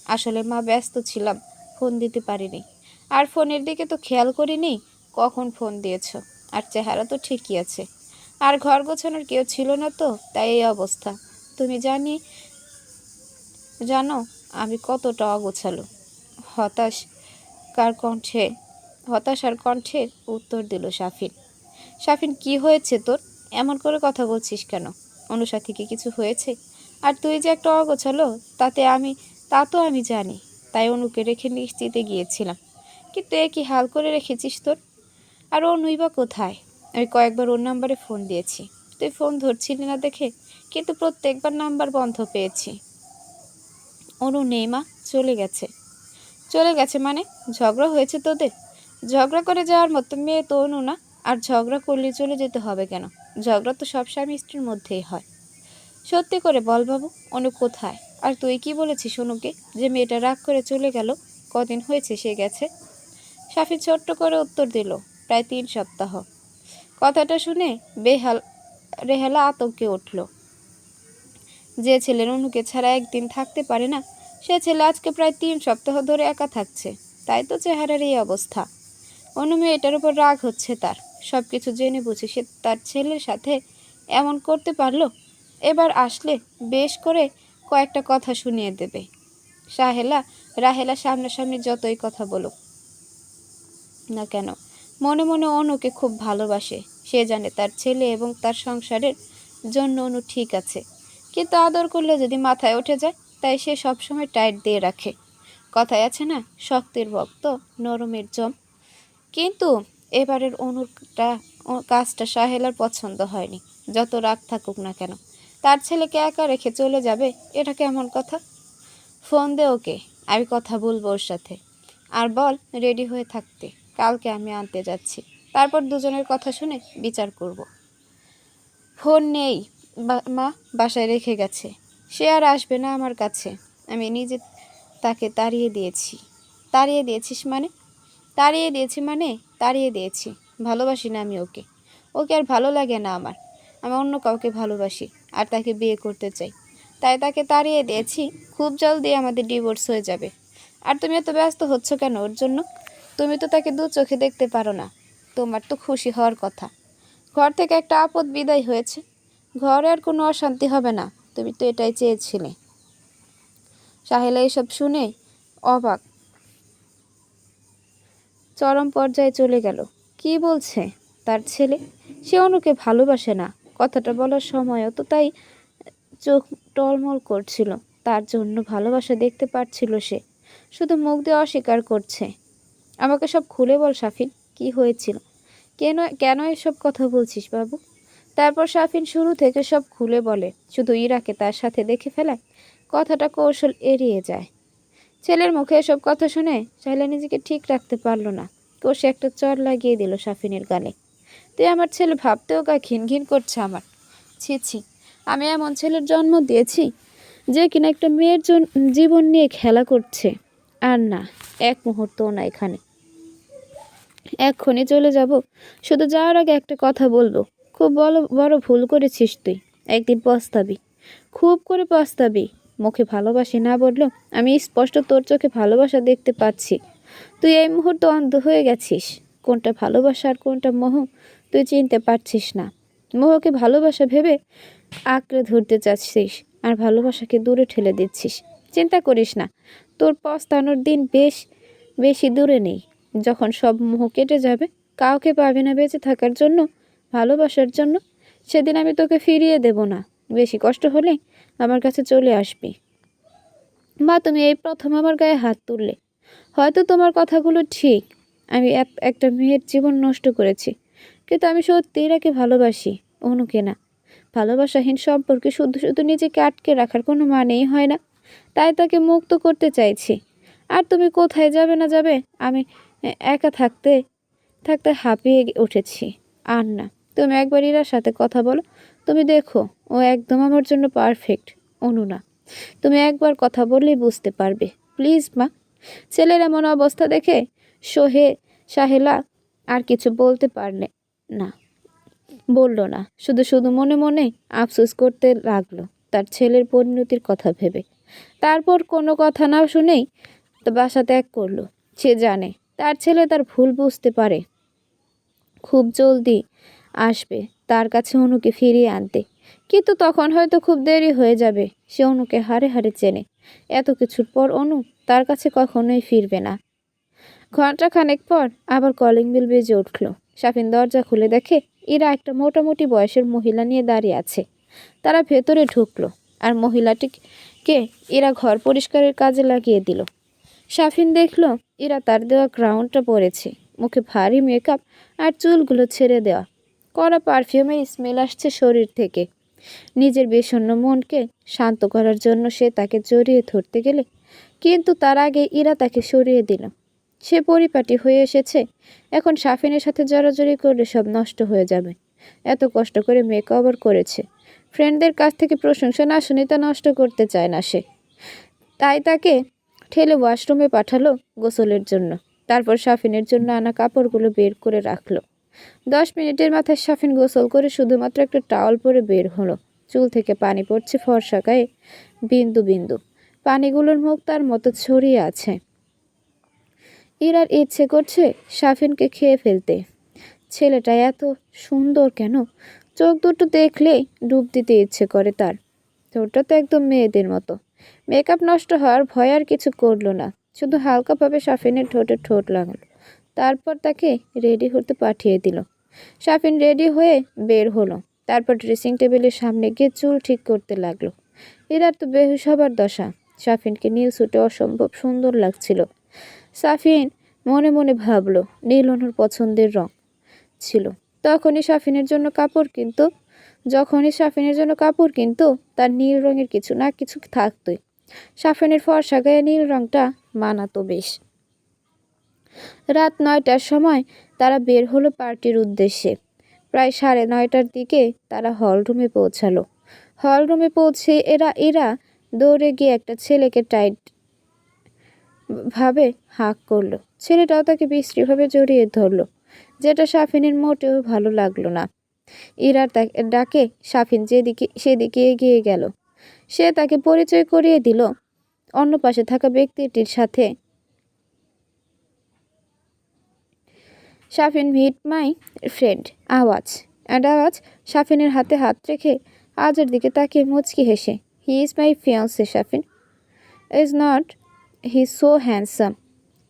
Speaker 1: আসলে মা, ব্যস্ত ছিলাম, ফোন দিতে পারিনি। আর ফোনের দিকে তো খেয়াল করিনি কখন ফোন দিয়েছ। আর চেহারা তো ঠিকই আছে। আর ঘর গোছানোর কেউ ছিল না তো, তাই এই অবস্থা। তুমি জানো আমি কতটা অগোছালো? হতাশার কণ্ঠে উত্তর দিল শাফিন। শাফিন, কি হয়েছে তোর? এমন করে কথা বলছিস কেন? অনুর সাথে কি কিছু হয়েছে? আর তুই যে একটা অগোছালো তা তো আমি জানি। তাই অনুকে রেখে নিশ্চিতে গিয়েছিলাম। কিন্তু কি হাল করে রেখেছিস তোর? আর অনুই বা কোথায়? আমি কয়েকবার ওর নাম্বারে ফোন দিয়েছি, তুই ফোন ধরছিলি না দেখে, কিন্তু প্রত্যেকবার নাম্বার বন্ধ পেয়েছি। অনু নেই মা, চলে গেছে।
Speaker 2: চলে গেছে মানে? ঝগড়া হয়েছে তোদের? ঝগড়া করে যাওয়ার মতো মেয়ে তো অনু না। আর ঝগড়া করলে চলে যেতে হবে কেন? ঝগড়া তো সব স্বামী স্ত্রীর মধ্যেই হয়। সত্যি করে বল বাবু, অনু কোথায়? আর তুই কি বলেছিস অনুকে যে মেয়েটা রাগ করে চলে গেল? কদিন হয়েছে সে গেছে? সাফি ছোট্ট করে উত্তর দিল, প্রায় 3 সপ্তাহ। কথাটা শুনে রেহালা আতঙ্কে উঠল। যে ছেলের অনুকে ছাড়া একদিন থাকতে পারে না, সে ছেলে আজকে প্রায় 3 সপ্তাহ ধরে একা থাকছে। তাই তো চেহারার এই অবস্থা। অনু মেয়েটার উপর রাগ হচ্ছে তার। সব কিছু জেনে বুঝে সে তার ছেলের সাথে এমন করতে পারলো। এবার আসলে বেশ করে কয়েকটা কথা শুনিয়ে দেবে। রাহেলা সামনাসামনি যতই কথা বলুক না কেন, মনে মনে অনুকে খুব ভালোবাসে। সে জানে তার ছেলে এবং তার সংসারের জন্য অনু ঠিক আছে, কিন্তু আদর করলে যদি মাথায় উঠে যায়, তাই সে সবসময় টাইট দিয়ে রাখে। কথায় আছে না, শক্তির ভক্ত নরমের জম। কিন্তু এবারের কাজটা সাহেলার পছন্দ হয়নি। যত রাগ থাকুক না কেন, তার ছেলেকে একা রেখে চলে যাবে, এটা কেমন কথা? ফোন দে ওকে, আমি কথা বলবো ওর সাথে। আর বল রেডি হয়ে থাকতে, কালকে আমি আনতে যাচ্ছি। তারপর দুজনের কথা শুনে বিচার করব। ফোন নেই মা, বাসায় রেখে গেছে। সে আর আসবে না আমার কাছে। আমি নিজে তাকে তাড়িয়ে দিয়েছি। তাড়িয়ে দিয়েছিস মানে? তাড়িয়ে দিয়েছি। ভালোবাসি না আমি ওকে। ওকে আর ভালো লাগে না আমার। আমি অন্য কাউকে ভালোবাসি আর তাকে বিয়ে করতে চাই। তাই তাকে তাড়িয়ে দিয়েছি। খুব জলদি আমাদের ডিভোর্স হয়ে যাবে। আর তুমি এত ব্যস্ত হচ্ছ কেন ওর জন্য? তুমি তো তাকে দু চোখে দেখতে পারো না। তোমার তো খুশি হওয়ার কথা। ঘর থেকে একটা আপদ বিদায় হয়েছে। ঘরে আর কোনো অশান্তি হবে না। তুমি তো এটাই চেয়েছিলে। সাহেলা এসব শুনে অবাক, চরম পর্যায়ে চলে গেল। কি বলছে তার ছেলে? সে অনুকে ভালোবাসে না। কথাটা বলার সময়ও তো তাই চোখ টলমল করছিল। তার জন্য ভালোবাসা দেখতে পাচ্ছিল সে, শুধু মুখ দিয়ে অস্বীকার করছে। আমাকে সব খুলে বল সাফিন, কি হয়েছিল? কেন কেন এসব কথা বলছিস বাবু? তারপর সাফিন শুরু থেকে সব খুলে বলে। শুধু ইরাকে তার সাথে দেখে ফেলায় কথাটা কৌশল এড়িয়ে যায়। ছেলের মুখে এসব কথা শুনে শাইলা নিজেকে ঠিক রাখতে পারল না। কষে একটা চড় লাগিয়ে দিল সাফিনের গালে। তুই আমার ছেলে ভাবতেও গা ঘিন ঘিন করছে আমার। ছি ছি, আমি এমন ছেলের জন্ম দিয়েছি যে কিনা একটা মেয়ের জীবন নিয়ে খেলা করছে। আর না, এক মুহূর্তও না এখানে। এক্ষুনি চলে যাব। শুধু যাওয়ার আগে একটা কথা বলবো। খুব বড় বড় ভুল করেছিস তুই। একদিন পস্তাবি, খুব করে পস্তাবি। মুখে ভালোবাসি না বললো, আমি স্পষ্ট তোর চোখে ভালোবাসা দেখতে পাচ্ছি। তুই এই মুহূর্তে অন্ধ হয়ে গেছিস। কোনটা ভালোবাসা আর কোনটা মোহ তুই চিনতে পারছিস না। মোহকে ভালোবাসা ভেবে আঁকড়ে ধরতে চাচ্ছিস, আর ভালোবাসাকে দূরে ঠেলে দিচ্ছিস। চিন্তা করিস না, তোর পস্তানোর দিন বেশি দূরে নেই। যখন সব মোহ কেটে যাবে, কাউকে পাবি না বেঁচে থাকার জন্য, ভালোবাসার জন্য, সেদিন আমি তোকে ফিরিয়ে দেব না। বেশি কষ্ট হলে আমার কাছে চলে আসবি। মা, তুমি এই প্রথম আমার গায়ে হাত তুললে। হয়তো তোমার কথাগুলো ঠিক, আমি একটা মেয়ের জীবন নষ্ট করেছি, কিন্তু আমি সত্যি এরাকে ভালোবাসি, অনুকে না। ভালোবাসাহীন সম্পর্কে শুধু শুধু নিজেকে আটকে রাখার কোনো মানেই হয় না। তাই তাকে মুক্ত করতে চাইছি। আর তুমি কোথায় যাবে না যাবে, আমি একা থাকতে থাকতে হাঁপিয়ে উঠেছি। আর না, তুমি একবার ইরার সাথে কথা বলো। তুমি দেখো, ও একদম আমার জন্য পারফেক্ট। অনু না, তুমি একবার কথা বললেই বুঝতে পারবে। প্লিজ মা। ছেলের এমন অবস্থা দেখে সাহেলা আর কিছু বলল না, শুধু শুধু মনে মনে আফসোস করতে লাগলো তার ছেলের পরিণতির কথা ভেবে। তারপর কোনো কথা না শুনেই তো বাসা ত্যাগ করলো। সে জানে তার ছেলে তার ভুল বুঝতে পারে, খুব জলদি আসবে তার কাছে অনুকে ফিরিয়ে আনতে। কিন্তু তখন হয়তো খুব দেরি হয়ে যাবে। সে অনুকে হাড়ে হাড়ে চেনে। এত কিছুর পর অনু তার কাছে কখনোই ফিরবে না। ঘণ্টাখানেক পর আবার কলিং বেল বেজে উঠল। সাফিন দরজা খুলে দেখে এরা একটা মোটামুটি বয়সের মহিলা নিয়ে দাঁড়িয়ে আছে। তারা ভেতরে ঢুকলো, আর মহিলাটিকে এরা ঘর পরিষ্কারের কাজে লাগিয়ে দিল। সাফিন দেখল এরা তার দেওয়া গ্রাউন্ডটা পরেছে, মুখে ভারী মেকআপ আর চুলগুলো ছেড়ে দেওয়া। কড়া পারফিউমের স্মেল আসছে শরীর থেকে। নিজের বিষণ্ণ মনকে শান্ত করার জন্য সে তাকে জড়িয়ে ধরতে গেলে কিন্তু তার আগে ইরা তাকে সরিয়ে দিল। সে পরিপাটি হয়ে এসেছে, এখন সাফিনের সাথে জড়াজড়ি করলে সব নষ্ট হয়ে যাবে। এত কষ্ট করে মেকওভার করেছে, ফ্রেন্ডদের কাছ থেকে প্রশংসা না শুনে তা নষ্ট করতে চায় না সে। তাই তাকে ঠেলে ওয়াশরুমে পাঠালো গোসলের জন্য। তারপর সাফিনের জন্য আনা কাপড়গুলো বের করে রাখলো। 10 মিনিটের মাথায় সাফিন গোসল করে শুধুমাত্র একটা টাওয়াল পরে বের হলো। চুল থেকে পানি পড়ছে ফর্সা গায়ে বিন্দু বিন্দু। পানিগুলোর মুখ তার মতো ছড়িয়ে আছে। ইরার ইচ্ছে করছে সাফিনকে খেয়ে ফেলতে। ছেলেটা এত সুন্দর কেন? চোখ দুটো দেখলেই ডুব দিতে ইচ্ছে করে তার। ঠোঁটটা তো একদম মেয়েদের মতো। মেকআপ নষ্ট হওয়ার ভয় আর কিছু করলো না, শুধু হালকাভাবে সাফিনের ঠোঁটে ঠোঁট লাগালো। তারপর তাকে রেডি হতে পাঠিয়ে দিল। সাফিন রেডি হয়ে বের হলো। তারপর ড্রেসিং টেবিলের সামনে গিয়ে চুল ঠিক করতে লাগলো। ইরার তো বেহুশ হবার দশা। সাফিনকে নীল স্যুটে অসম্ভব সুন্দর লাগছিল। সাফিন মনে মনে ভাবলো নীল অনুর পছন্দের রং ছিল। যখনই সাফিনের জন্য কাপড় কিনতো তার নীল রঙের কিছু না কিছু থাকতোই। সাফিনের ফর্সা গায়ে নীল রংটা মানাতো বেশ। রাত 9টার সময় তারা বের হলো পার্টির উদ্দেশ্যে। প্রায় 9:30টার দিকে তারা হলরুমে পৌঁছালো। হলরুমে পৌঁছে এরা দৌড়ে গিয়ে একটা ছেলেকে টাইট ভাবে হাঁক করলো। ছেলেটাও তাকে বিশ্রীভাবে জড়িয়ে ধরলো, যেটা সাফিনের মোটেও ভালো লাগলো না। ইরার ডাকে সাফিন সেদিকে এগিয়ে গেল। সে তাকে পরিচয় করিয়ে দিল অন্য পাশে থাকা ব্যক্তিটির সাথে। সাফিন, মিট মাই ফ্রেন্ড আওয়াজ। আওয়াজ সাফিনের হাতে হাত রেখে আজের দিকে তাকিয়ে মুচকি হেসে, he is my fiancée Safin. Is not he so handsome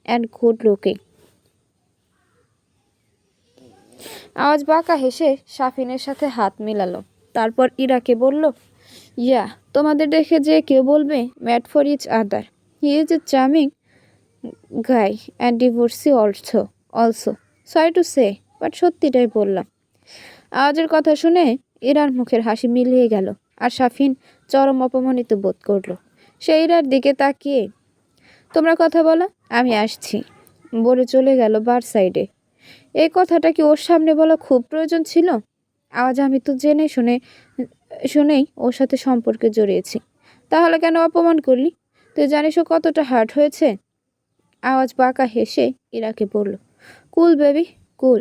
Speaker 2: and good looking? আওয়াজ বাঁকা হেসে সাফিনের সাথে হাত মিলালো। তারপর ইরাকে বলল, ইয়া, তোমাদের দেখে যে কেউ বলবে mad for each other. He is a charming guy and divorcee also sorry to say, but সত্যিটাই বললাম। আওয়াজের কথা শুনে ইরার মুখের হাসি মিলিয়ে গেল, আর সাফিন চরম অপমানিত বোধ করলো। সে ইরার দিকে তাকিয়ে, তোমরা কথা বলো, আমি আসছি বলে চলে গেল বার সাইডে। এই কথাটা কি ওর সামনে বলা খুব প্রয়োজন ছিল? আওয়াজ, আমি তো জেনে শুনেই ওর সাথে সম্পর্কে জড়িয়েছি। তাহলে কেন অপমান করলি? তুই জানিস ও কতটা হার্ট হয়েছে? আওয়াজ বাঁকা হেসে ইরাকে বলল, কুল বেবি কুল,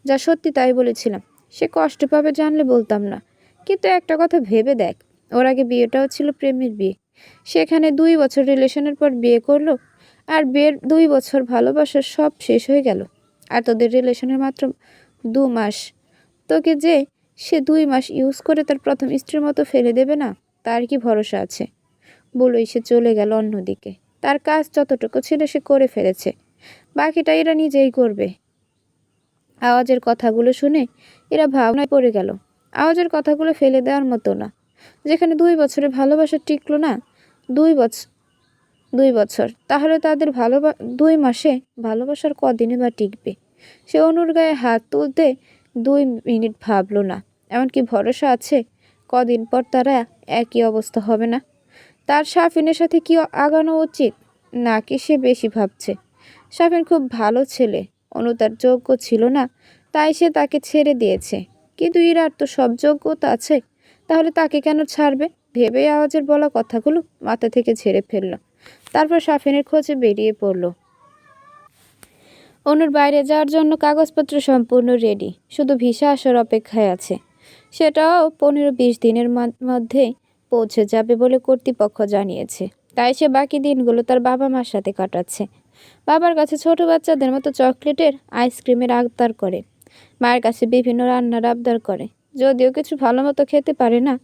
Speaker 2: যা সত্যি তাই বলেছিলাম। সে কষ্ট পাবে জানলে বলতাম না, কিন্তু একটা কথা ভেবে দেখ, ওর আগে বিয়েটাও ছিল প্রেমের বিয়ে। সেখানে 2 বছর রিলেশনের পর বিয়ে করলো, আর বিয়ের 2 বছর ভালোবাসার সব শেষ হয়ে গেল। আর তোদের রিলেশনের মাত্র 2 মাস। তোকে যে সে 2 মাস ইউজ করে তার প্রথম স্ত্রীর মতো ফেলে দেবে না, তার কি ভরসা আছে? বলেই সে চলে গেল অন্যদিকে। তার কাজ যতটুকু ছিল সে করে ফেলেছে, বাকিটা এরা নিজেই করবে। আওয়াজের কথাগুলো শুনে এরা ভাবনায় পড়ে গেল। আওয়াজের কথাগুলো ফেলে দেওয়ার মতো না। যেখানে 2 বছরে ভালোবাসা টিকলো না, 2 বছর, তাহলে তাদের 2 মাসে ভালোবাসার কদিনে বা টিকবে? সে অনুর গায়ে হাত তুলতে 2 মিনিট ভাবলো না। এমনকি ভরসা আছে কদিন পর তারা একই অবস্থা হবে না? তার সাফিনের সাথে কি আগানো উচিত, নাকি সে বেশি ভাবছে? সাফিন খুব ভালো ছেলে, অনু তার যোগ্য ছিল না, তাই সে তাকে ছেড়ে দিয়েছে। কিন্তু ইরার তো সব যোগ্যতা আছে, তাহলে তাকে কেন ছাড়বে? ভেবে আওয়াজের বলা কথাগুলো মাথা থেকে ঝেড়ে ফেলল। তারপর সাফিনের খোঁজে বেরিয়ে পড়ল। অনুর বাইরে যাওয়ার জন্য কাগজপত্র সম্পূর্ণ রেডি, শুধু ভিসা আসার অপেক্ষায় আছে। সেটাও 15-20 দিনের মধ্যে পৌঁছে যাবে বলে কর্তৃপক্ষ জানিয়েছে। তাই সে বাকি দিনগুলো তার বাবা মার সাথে কাটাচ্ছে। বাবার কাছে ছোট বাচ্চাদের মতো চকলেটের আইসক্রিমের আবদার করে, মায়ের কাছে বিভিন্ন রান্নার আবদার করে। যদিও কিছু ভালো মতো খেতে পারে না,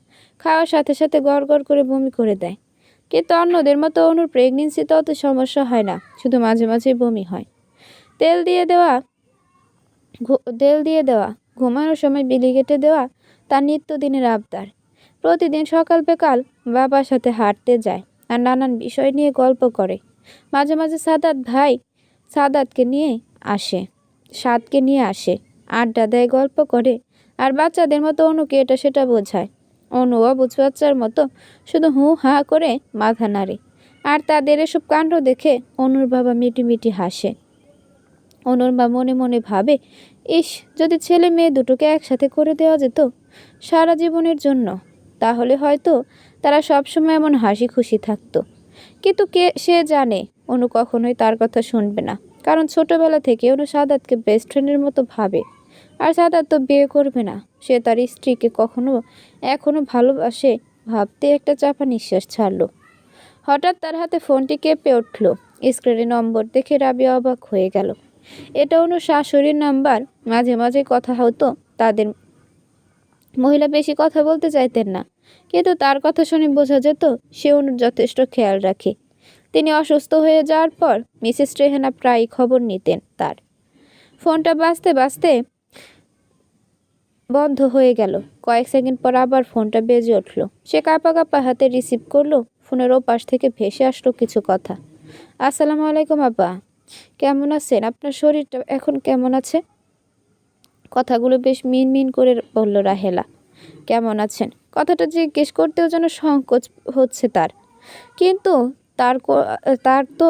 Speaker 2: খাওয়ার সাথে সাথে গড় করে বমি করে দেয়। কিন্তু অন্যদের মতো অনুর প্রেগনেন্সিতে অত সমস্যা হয় না, শুধু মাঝে মাঝে বমি হয়। তেল দিয়ে দেওয়া, ঘুমানোর সময় বিলি কেটে দেওয়া তার নিত্যদিনের আবদার। প্রতিদিন সকাল বিকাল বাবার সাথে হাঁটতে যায় আর নানান বিষয় নিয়ে গল্প করে। মাঝে মাঝে সাদাতকে নিয়ে আসে, আড্ডা দেয়, গল্প করে, আর বাচ্চাদের মতো অনুকে এটা সেটা বোঝায়। অনু অবুঝ বাচ্চার মতো শুধু হু হা করে মাথা নাড়ে আর তাদের এসব কাণ্ড দেখে অনুর বাবা মিটিমিটি হাসে। অনুর মা মনে মনে ভাবে, ইস, যদি ছেলে মেয়ে দুটোকে একসাথে করে দেওয়া যেত সারা জীবনের জন্য, তাহলে হয়তো তারা সবসময় এমন হাসি খুশি থাকতো। কিন্তু সে জানে অনু কখনোই তার কথা শুনবে না, কারণ ছোটবেলা থেকে অনু সাদাতকে বেস্ট ফ্রেন্ডের মতো ভাবে। আর সাদাত তো বিয়ে করবে না, সে তার স্ত্রীকে এখনো ভালোবাসে ভাবতে একটা চাপা নিঃশ্বাস ছাড়ল। হঠাৎ তার হাতে ফোনটি কেঁপে উঠল। স্ক্রিনে নম্বর দেখে রাবিয়া অবাক হয়ে গেল। এটা অনুর শাশুড়ির নাম্বার। মাঝে মাঝে কথা হতো তাদের। মহিলা বেশি কথা বলতে চাইতেন না, কিন্তু তার কথা শুনে বোঝা যেত সে অনুর যথেষ্ট খেয়াল রাখে। তিনি অসুস্থ হয়ে যাওয়ার পর মিসেস রেহানা প্রায়ই খবর নিতেন তার। ফোনটা বাজতে বাজতে বন্ধ হয়ে গেল। কয়েক সেকেন্ড পর আবার ফোনটা বেজে উঠল। সে কাঁপা কাঁপা হাতে রিসিভ করলো। ফোনের ওপাশ থেকে ভেসে আসলো কিছু কথা। আসসালামু আলাইকুম আব্বা, কেমন আছেন? আপনার শরীরটা এখন কেমন আছে? কথাগুলো বেশ মিনমিন করে বলল রাহেলা। কেমন আছেন কথাটা জিজ্ঞেস করতেও যেন সংকোচ হচ্ছে তার। কিন্তু তার তো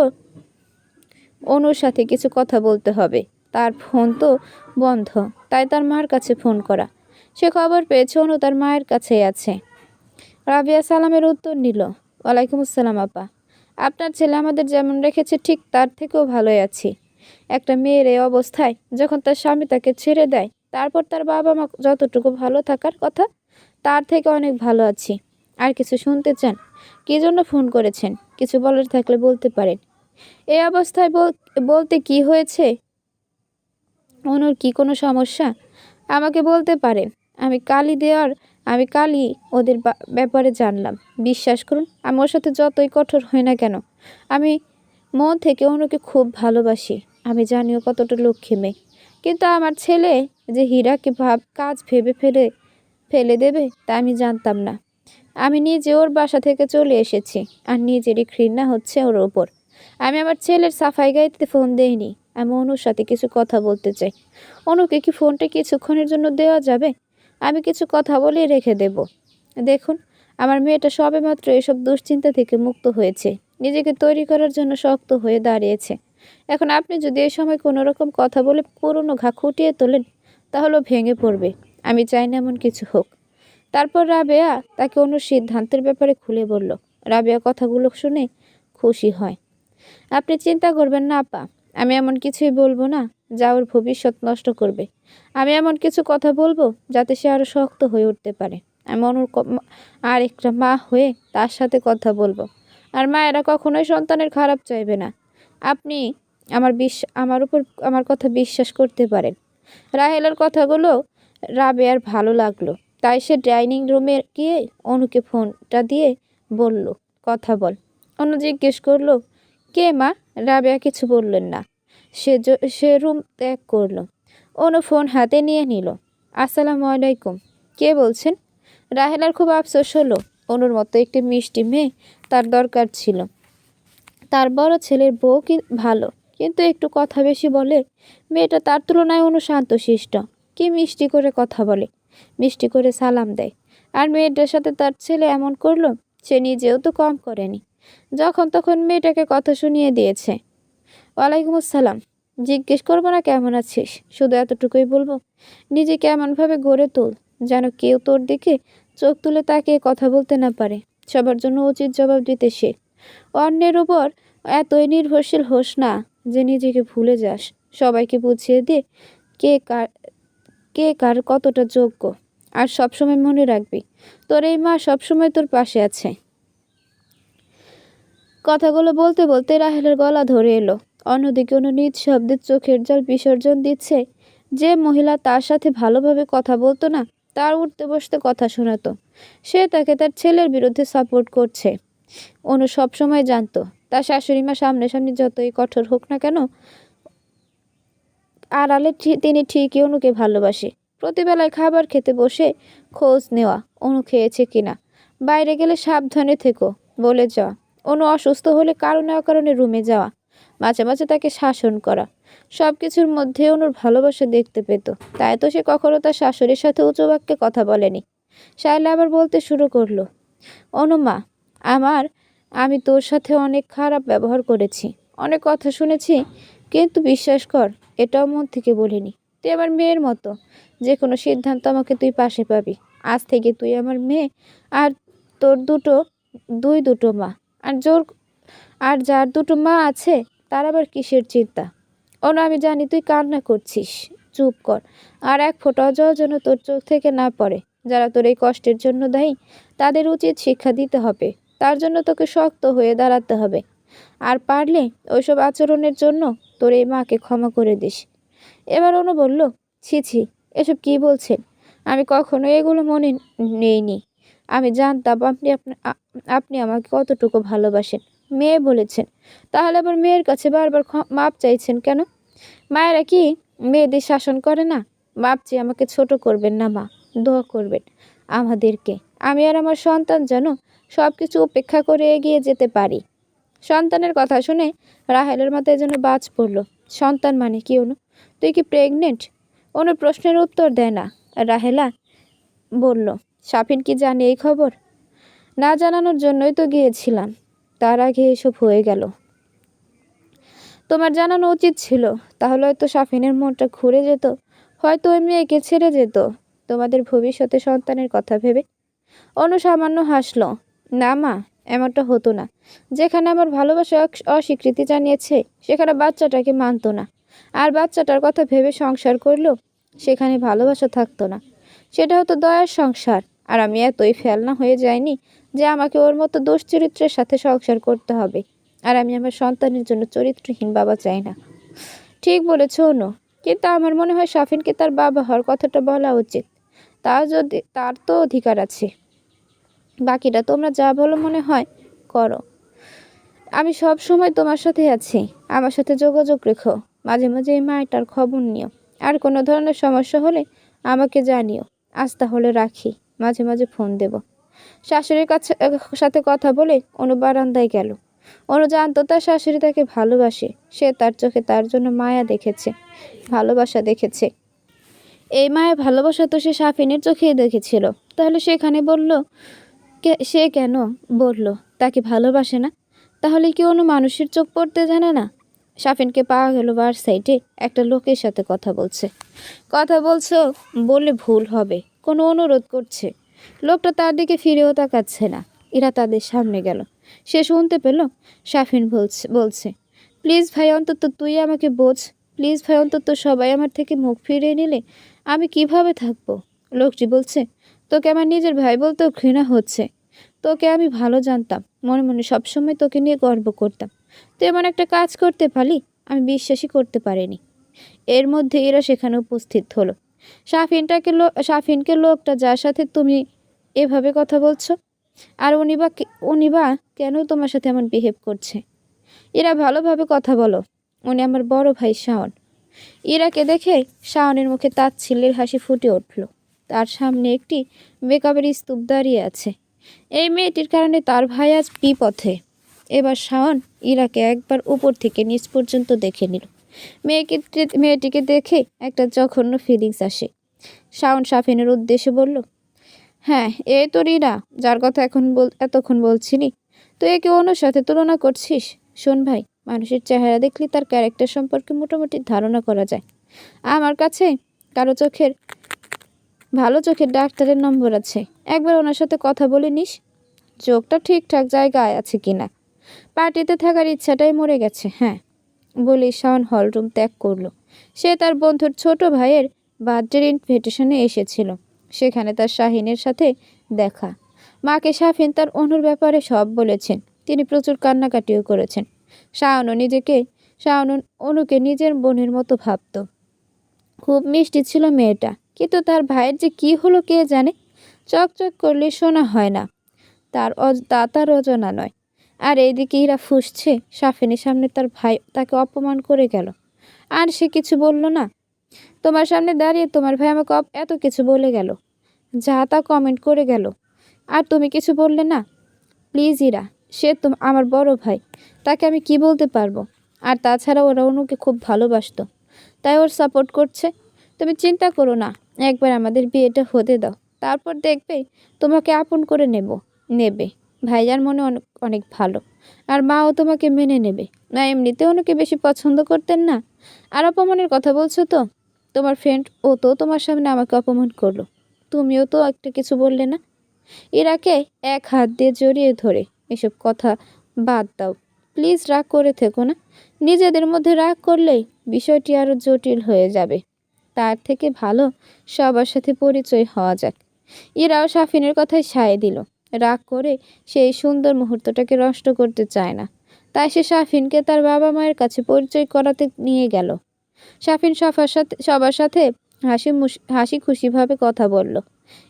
Speaker 2: অনুর সাথে কিছু কথা বলতে হবে। তার ফোন তো বন্ধ, তাই তার মার কাছে ফোন করা। সে খবর পেয়েছে অনু তার মায়ের কাছেই আছে। রাবিয়া সালামের উত্তর নিল। ওয়ালাইকুম আসসালাম আপা, আপনার ছেলে আমাদের যেমন রেখেছে ঠিক তার থেকেও ভালোই আছি। একটা মেয়ের এই অবস্থায় যখন তার স্বামী তাকে ছেড়ে দেয়, তারপর তার বাবা মা যতটুকু ভালো থাকার কথা তার থেকে অনেক ভালো আছি। আর কিছু শুনতে চান? কী জন্য ফোন করেছেন? কিছু বলার থাকলে বলতে পারেন। এই অবস্থায় বলতে কি হয়েছে? অনুর কি কোনো সমস্যা? আমাকে বলতে পারেন। আমি কালই ওদের ব্যাপারে জানলাম। বিশ্বাস করুন, আমি ওর সাথে যতই কঠোর হই না কেন, আমি মন থেকে অনুকে খুব ভালোবাসি। আমি জানিও কতটা লক্ষ্মী মেয়ে, কিন্তু আমার ছেলে যে হীরাকে কাজ ভেবে ফেলে দেবে তা আমি জানতাম না। আমি নিজে ওর বাসা থেকে চলে এসেছি, আর নিজেরই ঘৃণা হচ্ছে ওর ওপর। আমি আমার ছেলের সাফাই গাইতে ফোন দেইনি। আমি অনুর সাথে কিছু কথা বলতে চাই। অনুকে কি ফোনটা কিছুক্ষণের জন্য দেওয়া যাবে? আমি কিছু কথা বলে রেখে দেব। দেখুন, আমার মেয়েটা সবেমাত্র এসব দুশ্চিন্তা থেকে মুক্ত হয়েছে, নিজেকে তৈরি করার জন্য শক্ত হয়ে দাঁড়িয়েছে। এখন আপনি যদি এই সময় কোনো রকম কথা বলে পুরনো ঘা খুঁটিয়ে তোলেন, তাহলে ভেঙে পড়বে। আমি চাই না এমন কিছু হোক। তারপর রাবেয়া তাকে অনুর সিদ্ধান্তের ব্যাপারে খুলে বলল। রাবেয়া কথাগুলো শুনে খুশি হয়। আপনি চিন্তা করবেন না আপা, আমি এমন কিছুই বলবো না যা ওর ভবিষ্যৎ নষ্ট করবে। আমি এমন কিছু কথা বলবো যাতে সে আরো শক্ত হয়ে উঠতে পারে। আমি অনুর আর একটা মা হয়ে তার সাথে কথা বলবো। আর মায়েরা কখনোই সন্তানের খারাপ চাইবে না। আপনি আমার উপর আমার কথা বিশ্বাস করতে পারেন। রাহেলার কথাগুলো রাবেয়ার ভালো লাগলো, তাই সে ডাইনিং রুমে গিয়ে অনুকে ফোনটা দিয়ে বলল, কথা বল। অনু জিজ্ঞেস করলো, কে মা? রাবেয়া কিছু বললেন না। সে রুম ত্যাগ করলো। অনু ফোন হাতে নিয়ে নিল। আসসালামু আলাইকুম, কে বলছেন? রাহেলার খুব আফসোস হলো। অনুর মতো একটি মিষ্টি মেয়ে তার দরকার ছিল। তার বড় ছেলের বউ কি ভালো, কিন্তু একটু কথা বেশি বলে। মেয়েটা তার তুলনায় অনু শান্তশিষ্ট। কি মিষ্টি করে কথা বলে, মিষ্টি করে সালাম দেয়। আর মেয়েটার সাথে তার ছেলে এমন করলো, সে নিজেও তো কম করেনি। যখন তখন মেয়েটাকে কথা শুনিয়ে দিয়েছে। ওয়ালাইকুম আসসালাম। জিজ্ঞেস করবো না কেমন আছিস, শুধু এতটুকুই বলবো, নিজেকে এমনভাবে গড়ে তোল যেন কেউ তোর দিকে চোখ তুলে তাকিয়ে কথা বলতে না পারে। সবার জন্য উচিত জবাব দিতে শেখ। অন্যের উপর এতই নির্ভরশীল হোস না যে নিজেকে ভুলে যাস। সবাইকে বুঝিয়ে দে কে কার কতটা যোগ্য। আর সবসময় মনে রাখবি, তোর এই মা সবসময় তোর পাশে আছে। কথাগুলো বলতে বলতে রাহেলের গলা ধরে এলো। অন্যদিকে অনু নিজ শব্দে চোখের জল বিসর্জন দিচ্ছে। যে মহিলা তার সাথে ভালোভাবে কথা বলতো না, তার উঠতে বসতে কথা শোনাতো, সে তাকে তার ছেলের বিরুদ্ধে সাপোর্ট করছে। অনু সবসময় জানতো তার শাশুড়ি মা সামনাসামনি যতই কঠোর হোক না কেন, আড়ালে তিনি ঠিকই অনুকে ভালোবাসে। প্রতিবেলায় খাবার খেতে বসে খোঁজ নেওয়া, অনু খেয়েছে কিনা, বাইরে গেলে সাবধানে থেকো বলে যাওয়া, অনু অসুস্থ হলে কারণে অকারণে রুমে যাওয়া, মাঝে মাঝে তাকে শাসন করা, সব কিছুর মধ্যে অনুর ভালোবাসা দেখতে পেত। তাই তো সে কখনো তার শাশুড়ির সাথে উঁচু বাক্যে কথা বলেনি। শায়লা আবার বলতে শুরু করলো, অনুমা, আমার আমি তোর সাথে অনেক খারাপ ব্যবহার করেছি, অনেক কথা শুনেছি, কিন্তু বিশ্বাস কর, এটাও মন থেকে বলিনি। তুই আমার মেয়ের মতো, যে কোনো সিদ্ধান্ত আমাকে তুই পাশে পাবি। আজ থেকে তুই আমার মেয়ে, আর তোর দুটো মা। আর আর যার দুটো মা আছে তার আবার কিসের চিন্তা? না, আমি জানি তুই কান্না করছিস, চুপ কর। আর এক ফোঁটাও জল যেন তোর চোখ থেকে না পড়ে। যারা তোর এই কষ্টের জন্য দায়ী, তাদের উচিত শিক্ষা দিতে হবে। তার জন্য তোকে শক্ত হয়ে দাঁড়াতে হবে। আর পারলে ওইসব আচরণের জন্য তোর এই মাকে ক্ষমা করে দিস। এবার অনু বলল, ছি ছি, এসব কি বলছেন? আমি কখনো এগুলো মনে নেইনি। আমি জানতাম আপনি আমাকে কতটুকু ভালোবাসেন। মেয়ে বলেছেন, তাহলে আবার মেয়ের কাছে বারবার মাপ চাইছেন কেন? মায়েরা কি মেয়েদের শাসন করে না? মাপ চেয়ে আমাকে ছোট করবেন না মা, দোয়া করবেন আমাদেরকে। আমি আর আমার সন্তান যেন সব কিছু উপেক্ষা করে এগিয়ে যেতে পারি। সন্তানের কথা শুনে রাহেলের মাথায় যেন বাজ পড়ল। সন্তান মানে কি অনু? তুই কি প্রেগনেন্ট? অনুর প্রশ্নের উত্তর দেয় না। রাহেলা বলল, সাফিন কি জানে এই খবর? না জানানোর জন্যই তো গিয়েছিলাম, তার আগে এসব হয়ে গেল। তোমার জানানো উচিত ছিল, তাহলে হয়তো সাফিনের মনটা ঘুরে যেত, হয়তো ওই মেয়েকে ছেড়ে যেত তোমাদের ভবিষ্যতে সন্তানের কথা ভেবে। অনু সামান্য হাসল। না মা, এমনটা হতো না। যেখানে আমার ভালোবাসা অস্বীকৃতি জানিয়েছে, সেখানে বাচ্চাটাকে মানতো না। আর বাচ্চাটার কথা ভেবে সংসার করলো, সেখানে ভালোবাসা থাকতো না। সেটা হতো দয়ার সংসার। আর আমি এতই ফেলনা হয়ে যাইনি যে আমাকে ওর মতো দুশ্চরিত্রের সাথে সংসার করতে হবে। আর আমি আমার সন্তানের জন্য চরিত্রহীন বাবা চাই না। ঠিক বলেছ অনু, কিন্তু আমার মনে হয় সাফিনকে তার বাবা হওয়ার কথাটা বলা উচিত। তার তো অধিকার আছে। বাকিটা তোমরা যা বলো মনে হয় করো। আমি সব সময় তোমার সাথে আছি। আমার সাথে যোগাযোগ রেখো। মাঝে মাঝে এই মায়েরটার খবর নিও। আর কোনো ধরনের সমস্যা হলে আমাকে জানিও। আজ তাহলে রাখি, মাঝে মাঝে ফোন দেব। শাশুড়ির সাথে কথা বলে অনু বারান্দায় গেল। অনু জানতো তার শাশুড়ি তাকে ভালোবাসে। সে তার চোখে তার জন্য মায়া দেখেছে, ভালোবাসা দেখেছে। এই মায়া ভালোবাসা তো সে সাফিনের চোখেই দেখেছিল। তাহলে সেখানে বলল, সে কেন বলল তাকে ভালোবাসে না? তাহলে কি কোনো মানুষের চোখ পড়তে জানে না? সাফিনকে পাওয়া গেল বার সাইডে একটা লোকের সাথে কথা বলছো বললে ভুল হবে, কোনো অনুরোধ করছে। লোকটা তার দিকে ফিরেও তাকাচ্ছে না। এরা তাদের সামনে গেল। সে শুনতে পেল সাফিন বলছে, প্লিজ ভাই, অন্তত তুই আমাকে বোঝ। প্লিজ ভাই, অন্তত সবাই আমার থেকে মুখ ফিরিয়ে নিলে আমি কিভাবে থাকবো? লোকটি বলছে, তোকে আমার নিজের ভাই বলতেও ঘৃণা হচ্ছে। তোকে আমি ভালো জানতাম, মনে মনে সবসময় তোকে নিয়ে গর্ব করতাম। তুই এমন একটা কাজ করতে পারলি, আমি বিশ্বাসই করতে পারিনি। এর মধ্যে এরা সেখানে উপস্থিত হলো। সাফিনকে লোকটা যার সাথে তুমি এভাবে কথা বলছো, আর উনি বা কেন তোমার সাথে এমন বিহেভ করছে? এরা ভালোভাবে কথা বলো, উনি আমার বড় ভাই শাওন। ইরাকে দেখে শাওনের মুখে তাচ্ছিল্যের হাসি ফুটে উঠল। তার সামনে একটি মেকআপের স্তূপ দাঁড়িয়ে আছে। এই মেয়েটির কারণে তার ভাই আজ বিপথে। এবার শাওন ইরাকে একবার উপর থেকে নিচ পর্যন্ত দেখে নিল। মেয়েটিকে দেখে একটা জঘন্য ফিলিংস আসে। শাওন সাফিনের উদ্দেশ্যে বলল, হ্যাঁ, এই তো রিনা, যার কথা এতক্ষণ বলছিলি। তুই একে অনুর সাথে তুলনা করছিস? শোন ভাই, মানুষের চেহারা দেখলে তার ক্যারেক্টার সম্পর্কে মোটামুটি ধারণা করা যায়। আমার কাছে ভালো চোখের ডাক্তারের নম্বর আছে। একবার ওনার সাথে কথা বলে নিস, চোখটা ঠিকঠাক জায়গায় আছে কিনা। পার্টিতে থাকার ইচ্ছাটাই মরে গেছে। হ্যাঁ, বলেই শাওন হলরুম ত্যাগ করলো। সে তার বন্ধুর ছোট ভাইয়ের বার্থডের ইনভিটেশনে এসেছিল। সেখানে তার শাহিনের সাথে দেখা। মাকে সাফিন তার অনুর ব্যাপারে সব বলেছেন। তিনি প্রচুর কান্নাকাটিও করেছেন। শাওন অনুকে নিজের বোনের মতো ভাবত। খুব মিষ্টি ছিল মেয়েটা, কিন্তু তার ভাইয়ের যে কি হলো কে জানে। চকচক করলে শোনা হয় না, তার অজানা নয়। আর এইদিকে ইরা ফুঁসছে, সাফিনের সামনে তার ভাই তাকে অপমান করে গেল, আর সে কিছু বলল না। তোমার সামনে দাঁড়িয়ে তোমার ভাই আমাকে এত কিছু বলে গেল, যা তা কমেন্ট করে গেল, আর তুমি কিছু বললে না। প্লিজ ইরা, সে আমার বড় ভাই, তাকে আমি কি বলতে পারবো? আর তাছাড়া ওরা অনুকে খুব ভালোবাসতো, তাই ওর সাপোর্ট করছে। তুমি চিন্তা করো না, একবার আমাদের বিয়েটা হতে দাও, তারপর দেখবে তোমাকে আপন করে নেবে। ভাইয়ার মনে অনেক অনেক ভালো, আর মাও তোমাকে মেনে নেবে। না এমনিতে অনুকে বেশি পছন্দ করতেন না। আর অপমানের কথা বলছো তো? তোমার ফ্রেন্ড ও তো তোমার সামনে আমাকে অপমান করলো, তুমিও তো একটা কিছু বললে না? ইরাকে এক হাত দিয়ে জড়িয়ে ধরে, এসব কথা বাদ দাও প্লিজ, রাগ করে থেকো না। নিজেদের মধ্যে রাগ করলেই বিষয়টি আরো জটিল হয়ে যাবে। তার থেকে ভালো সবার সাথে পরিচয় হওয়া যাক। ইরাও সাফিনের কথায় সায় দিল। রাগ করে সেই সুন্দর মুহূর্তটাকে নষ্ট করতে চায় না, তাই সে সাফিনকে তার বাবা মায়ের কাছে পরিচয় করাতে নিয়ে গেল। সাফিন সবার সাথে হাসি খুশিভাবে কথা বলল।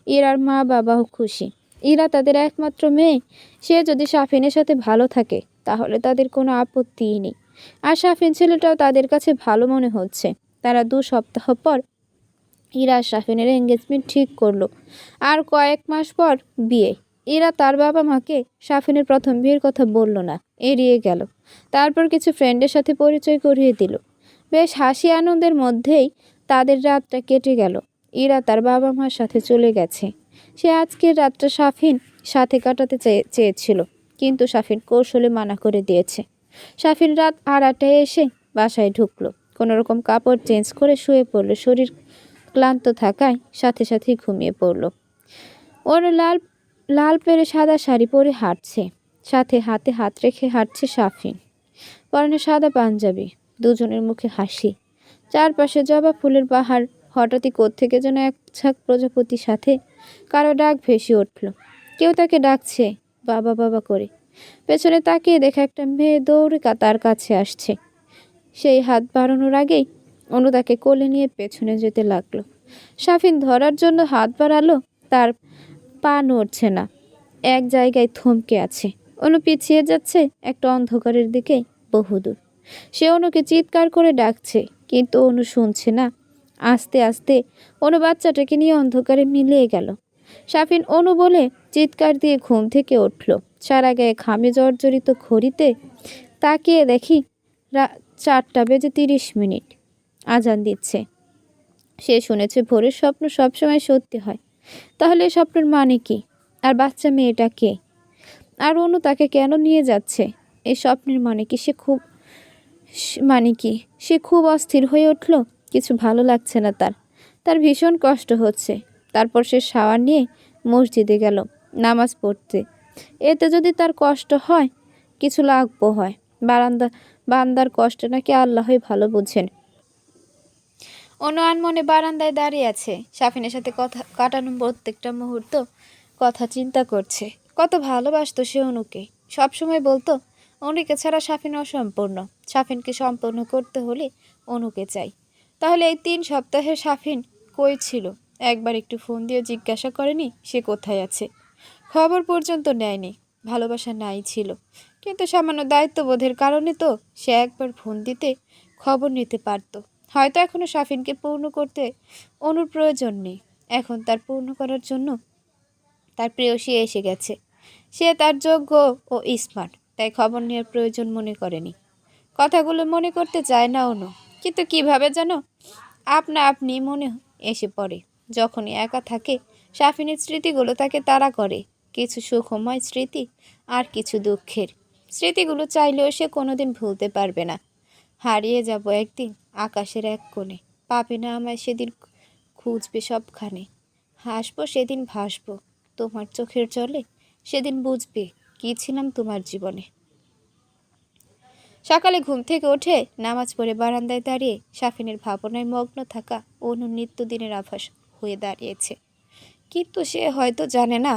Speaker 2: ইরার মা বাবাও খুশি। ইরা তাদের একমাত্র মেয়ে, সে যদি সাফিনের সাথে ভালো থাকে তাহলে তাদের কোনো আপত্তিই নেই। আর সাফিন ছেলেটাও তাদের কাছে ভালো মনে হচ্ছে। তারা 2 সপ্তাহ পর ইরা আর সাফিনের এঙ্গেজমেন্ট ঠিক করলো। আর কয়েক মাস পর বিয়ে। ইরা তার বাবা মাকে সাফিনের প্রথম বিয়ের কথা বলল না, এড়িয়ে গেল। তারপর কিছু ফ্রেন্ডের সাথে পরিচয় করিয়ে দিল। বেশ হাসি আনন্দের মধ্যেই তাদের রাতটা কেটে গেল। ইরা তার বাবা মার সাথে চলে গেছে। সে আজকের রাতটা সাফিন সাথে কাটাতে চেয়েছিল, কিন্তু সাফিন কৌশলে মানা করে দিয়েছে। সাফিন রাত 8টায় এসে বাসায় ঢুকলো। কোনোরকম কাপড় চেঞ্জ করে শুয়ে পড়লো। শরীর ক্লান্ত থাকায় সাথে সাথেই ঘুমিয়ে পড়ল। ওর লাল লাল পেরে সাদা শাড়ি পরে হাঁটছে, সাথে হাতে হাত রেখে হাঁটছে সাফিন। পরনে সাদা পাঞ্জাবি, দুজনের মুখে হাসি। চারপাশে জবা ফুলের বাহার। হঠাৎই কোত্থেকে যেন এক ঝাঁক প্রজাপতির সাথে কারো ডাক ভেসে উঠল। কেউ তাকে ডাকছে বাবা বাবা করে। পেছনে তাকিয়ে দেখে একটা মেয়ে দৌড়ে তার কাছে আসছে। সেই হাত বাড়ানোর আগেই অনু তাকে কোলে নিয়ে পেছনে যেতে লাগলো। সাফিন ধরার জন্য হাত বাড়ালো, তার পা নড়ছে না, এক জায়গায় থমকে আছে। অনু পিছিয়ে যাচ্ছে একটা অন্ধকারের দিকে বহুদূর। সে অনুকে চিৎকার করে ডাকছে, কিন্তু অনু শুনছে না। আস্তে আস্তে অনু বাচ্চাটাকে নিয়ে অন্ধকারে মিলিয়ে গেল। সাফিন অনু বলে চিৎকার দিয়ে ঘুম থেকে উঠল। সারা গায়ে ঘামে জর্জরিত ঘড়িতে তাকিয়ে দেখি 4:30 আজান দিচ্ছে। সে শুনেছে ভোরের স্বপ্ন সবসময় সত্যি হয়। তাহলে এই স্বপ্নের মানে কি? আর বাচ্চা মেয়েটা কে? আর অনু তাকে কেন নিয়ে যাচ্ছে? এই স্বপ্নের মানে কি? সে খুব অস্থির হয়ে উঠল। কিছু ভালো লাগছে না তার। তার ভীষণ কষ্ট হচ্ছে। তারপর সে শাওয়ার নিয়ে মসজিদে গেল নামাজ পড়তে। এতে যদি তার কষ্ট হয়, কিছু লাভও হয়। বান্দার কষ্ট নাকি আল্লাহই ভালো বুঝেন। অনু আনমনে বারান্দায় দাঁড়িয়ে আছে। সাফিনের সাথে কথা কাটানো প্রত্যেকটা মুহূর্ত কথা চিন্তা করছে। কত ভালোবাসতো সে অনুকে। সবসময় বলতো অনুকে ছাড়া সাফিন অসম্পূর্ণ। সাফিনকে সম্পূর্ণ করতে হলে অনুকে চাই। তাহলে এই 3 সপ্তাহে সাফিন কই ছিল? একবার একটু ফোন দিয়ে জিজ্ঞাসা করেনি সে কোথায় আছে? খবর পর্যন্ত নেয়নি। ভালোবাসা নাই ছিল, কিন্তু সামান্য দায়িত্ববোধের কারণে তো সে একবার ফোন দিতে খবর নিতে পারত। হয়তো এখনো সাফিনকে পূর্ণ করতে অনুর প্রয়োজন নেই। এখন তার পূর্ণ করার জন্য তার প্রেয়সী এসে গেছে। সে তার যোগ্য ও স্মার্ট, তাই খবর নেওয়ার প্রয়োজন মনে করেনি। কথাগুলো মনে করতে চায় না অনু, কিন্তু কিভাবে যেন আপনা আপনি মনে এসে পড়ে। যখনই একা থাকে সাফিনের স্মৃতিগুলো তাকে তাড়া করে। কিছু সুখময় স্মৃতি আর কিছু দুঃখের স্মৃতিগুলো চাইলেও সে কোনোদিন ভুলতে পারবে না। হারিয়ে যাব একদিন আকাশের এক কোণে, পাবে না আমায় সেদিন, খুঁজবে সবখানে। হাসবো সেদিন ভাসবো তোমার চোখের জলে, সেদিন বুঝবে কি ছিলাম তোমার জীবনে। সকালে ঘুম থেকে উঠে নামাজ পড়ে বারান্দায় দাঁড়িয়ে সাফিনের ভাবনায় মগ্ন থাকা অনু নিত্যদিনের আভাস হয়ে দাঁড়িয়েছে। কিন্তু সে হয়তো জানে না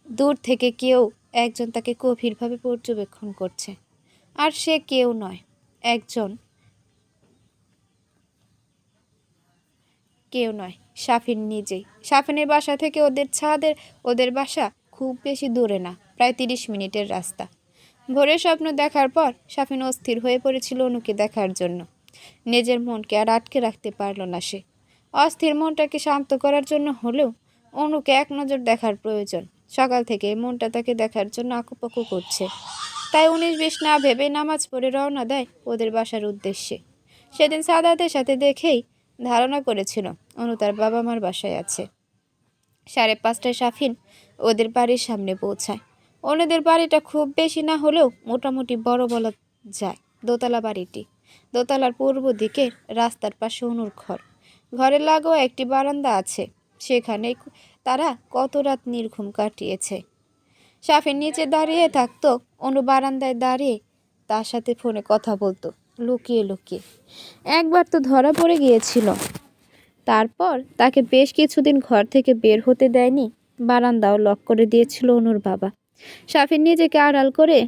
Speaker 2: দূর থেকে কেউ একজন তাকে গভীরভাবে পর্যবেক্ষণ করছে। আর সে কেউ নয়, সাফিন নিজেই। সাফিনের বাসা থেকে ওদের বাসা খুব বেশি দূরে না, প্রায় 30 মিনিটের রাস্তা। ভোরের স্বপ্ন দেখার পর সাফিন অস্থির হয়ে পড়েছিল অনুকে দেখার জন্য। নিজের মনকে আর আটকে রাখতে পারল না সে। অস্থির মনটাকে শান্ত করার জন্য হলেও অনুকে এক নজর দেখার প্রয়োজন। সকাল থেকে মনটা তাকে দেখার জন্য আকুপাকু করছে। তাই 19-20 না ভেবে নামাজ পড়ে রওনা দেয় ওদের বাসার উদ্দেশ্যে। সেদিন সাদাতের সাথে দেখেই ধারণা করেছিল অনু তার বাবা মার বাসায় আছে। 5:30টায় সাফিন ওদের বাড়ির সামনে পৌঁছায়। ওনাদের বাড়িটা খুব বেশি না হলেও মোটামুটি বড় বলা যায়। দোতলা বাড়িটি, দোতলার পূর্ব দিকের রাস্তার পাশে অনুর ঘর। ঘরের লাগোয়া একটি বারান্দা আছে, সেখানে তারা কত রাত নির্ঘুম কাটিয়েছে। সাফিন নিচে দাঁড়িয়ে থাকতো, অনু বারান্দায় দাঁড়িয়ে তার সাথে ফোনে কথা বলতো লুকিয়ে লুকিয়ে। একবার তো ধরা পড়ে গিয়েছিল। তারপর তাকে বেশ কিছুদিন ঘর থেকে বের হতে দেয়নি, বারান্দাও লক করে দিয়েছিল অনুর বাবা। সাফিন নিজেকে আড়াল করে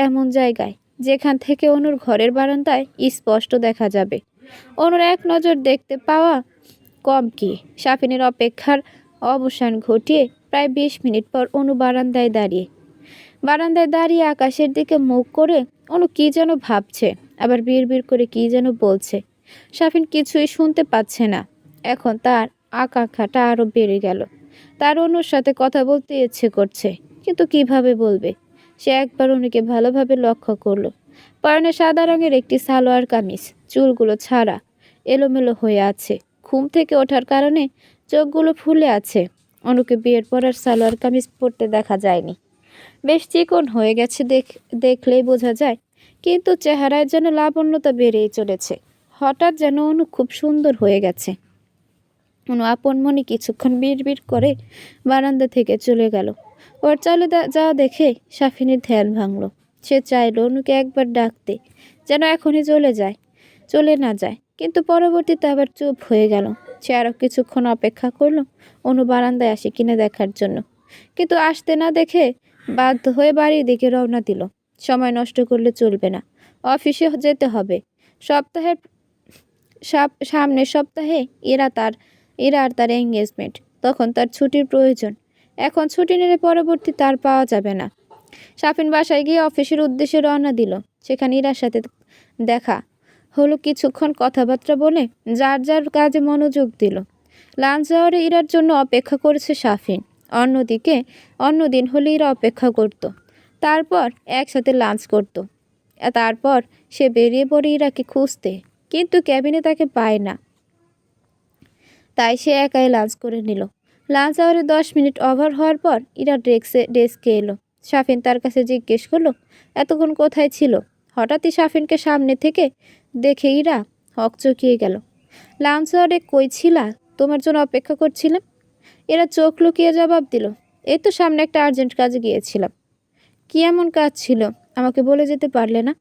Speaker 2: এমন জায়গায় যেখান থেকে অনুর ঘরের বারান্দায় স্পষ্ট দেখা যাবে। অনুর এক নজর দেখতে পাওয়া কম কি, সাফিনের অপেক্ষার অবসান ঘটিয়ে প্রায় 20 মিনিট পর অনু বারান্দায় দাঁড়িয়ে আকাশের দিকে মুখ করে অনু কি যেন ভাবছে, আবার বিড়বিড় করে কি যেন বলছে। সাফিন কিছুই শুনতে পাচ্ছে না। এখন তার আকাঙ্ক্ষাটা আরো বেড়ে গেল। তার অনুর সাথে কথা বলতে ইচ্ছে করছে, কিন্তু কিভাবে বলবে। সে একবার অনুকে ভালোভাবে লক্ষ্য করলো। পরনে সাদা রঙের একটি সালোয়ার কামিজ, চুলগুলো ছাড়া এলোমেলো হয়ে আছে। ঘুম থেকে ওঠার কারণে চোখগুলো ফুলে আছে। অনুকে বিয়ের পর আর সালোয়ার কামিজ পরতে দেখা যায়নি। বেশ চিকন হয়ে গেছে, দেখলেই বোঝা যায়, কিন্তু চেহারায় যেন লাবণ্যতা বেড়েই চলেছে। হঠাৎ যেন অনু খুব সুন্দর হয়ে গেছে। অনু আপন মনে কিছুক্ষণ বিড়বিড় করে বারান্দা থেকে চলে গেল। ওর চলে যাওয়া দেখে সাফিনের ধ্যান ভাঙল। সে চাইল অনুকে একবার ডাকতে, যেন এখনই চলে না যায়, কিন্তু পরবর্তীতে আবার চুপ হয়ে গেল। সে আরও কিছুক্ষণ অপেক্ষা করলো অনু বারান্দায় আসে কিনা দেখার জন্য, কিন্তু আসতে না দেখে বাধ্য হয়ে বাড়ির দিকে রওনা দিল। সময় নষ্ট করলে চলবে না, অফিসে যেতে হবে। সপ্তাহের সামনের সপ্তাহে এরা আর তার এঙ্গেজমেন্ট, তখন তার ছুটির প্রয়োজন। এখন ছুটি নিলে পরবর্তী তার পাওয়া যাবে না। সাফিন বাসায় গিয়ে অফিসের উদ্দেশ্যে রওনা দিল। সেখানে ইরার সাথে দেখা হলো, কিছুক্ষণ কথাবার্তা বলে যার যার কাজে মনোযোগ দিল। লাঞ্চ আওয়ারে ইরার জন্য অপেক্ষা করেছে সাফিন। অন্যদিন হলে ইরা অপেক্ষা করত, তারপর একসাথে লাঞ্চ করত। তারপর সে বেরিয়ে পড়ে ইরাকে খুঁজতে, কিন্তু ক্যাবিনে তাকে পায় না। তাই সে একাই লাঞ্চ করে নিল। লাঞ্চ আওয়ারে 10 মিনিট ওভার হওয়ার পর ইরা ডেস্কে এলো। সাফিন তার কাছে জিজ্ঞেস করলো, এতক্ষণ কোথায় ছিল? হঠাৎই সাফিনকে সামনে থেকে দেখে ইরা হকচকিয়ে গেল। লাঞ্চ আওয়ারে কই ছিলা? তোমার জন্য অপেক্ষা করছিলাম। এরা চোখ লুকিয়ে জবাব দিল, এই তো সামনে একটা আর্জেন্ট কাজে গিয়েছিলাম। কি এমন কাজ ছিল আমাকে বলে যেতে পারলে না?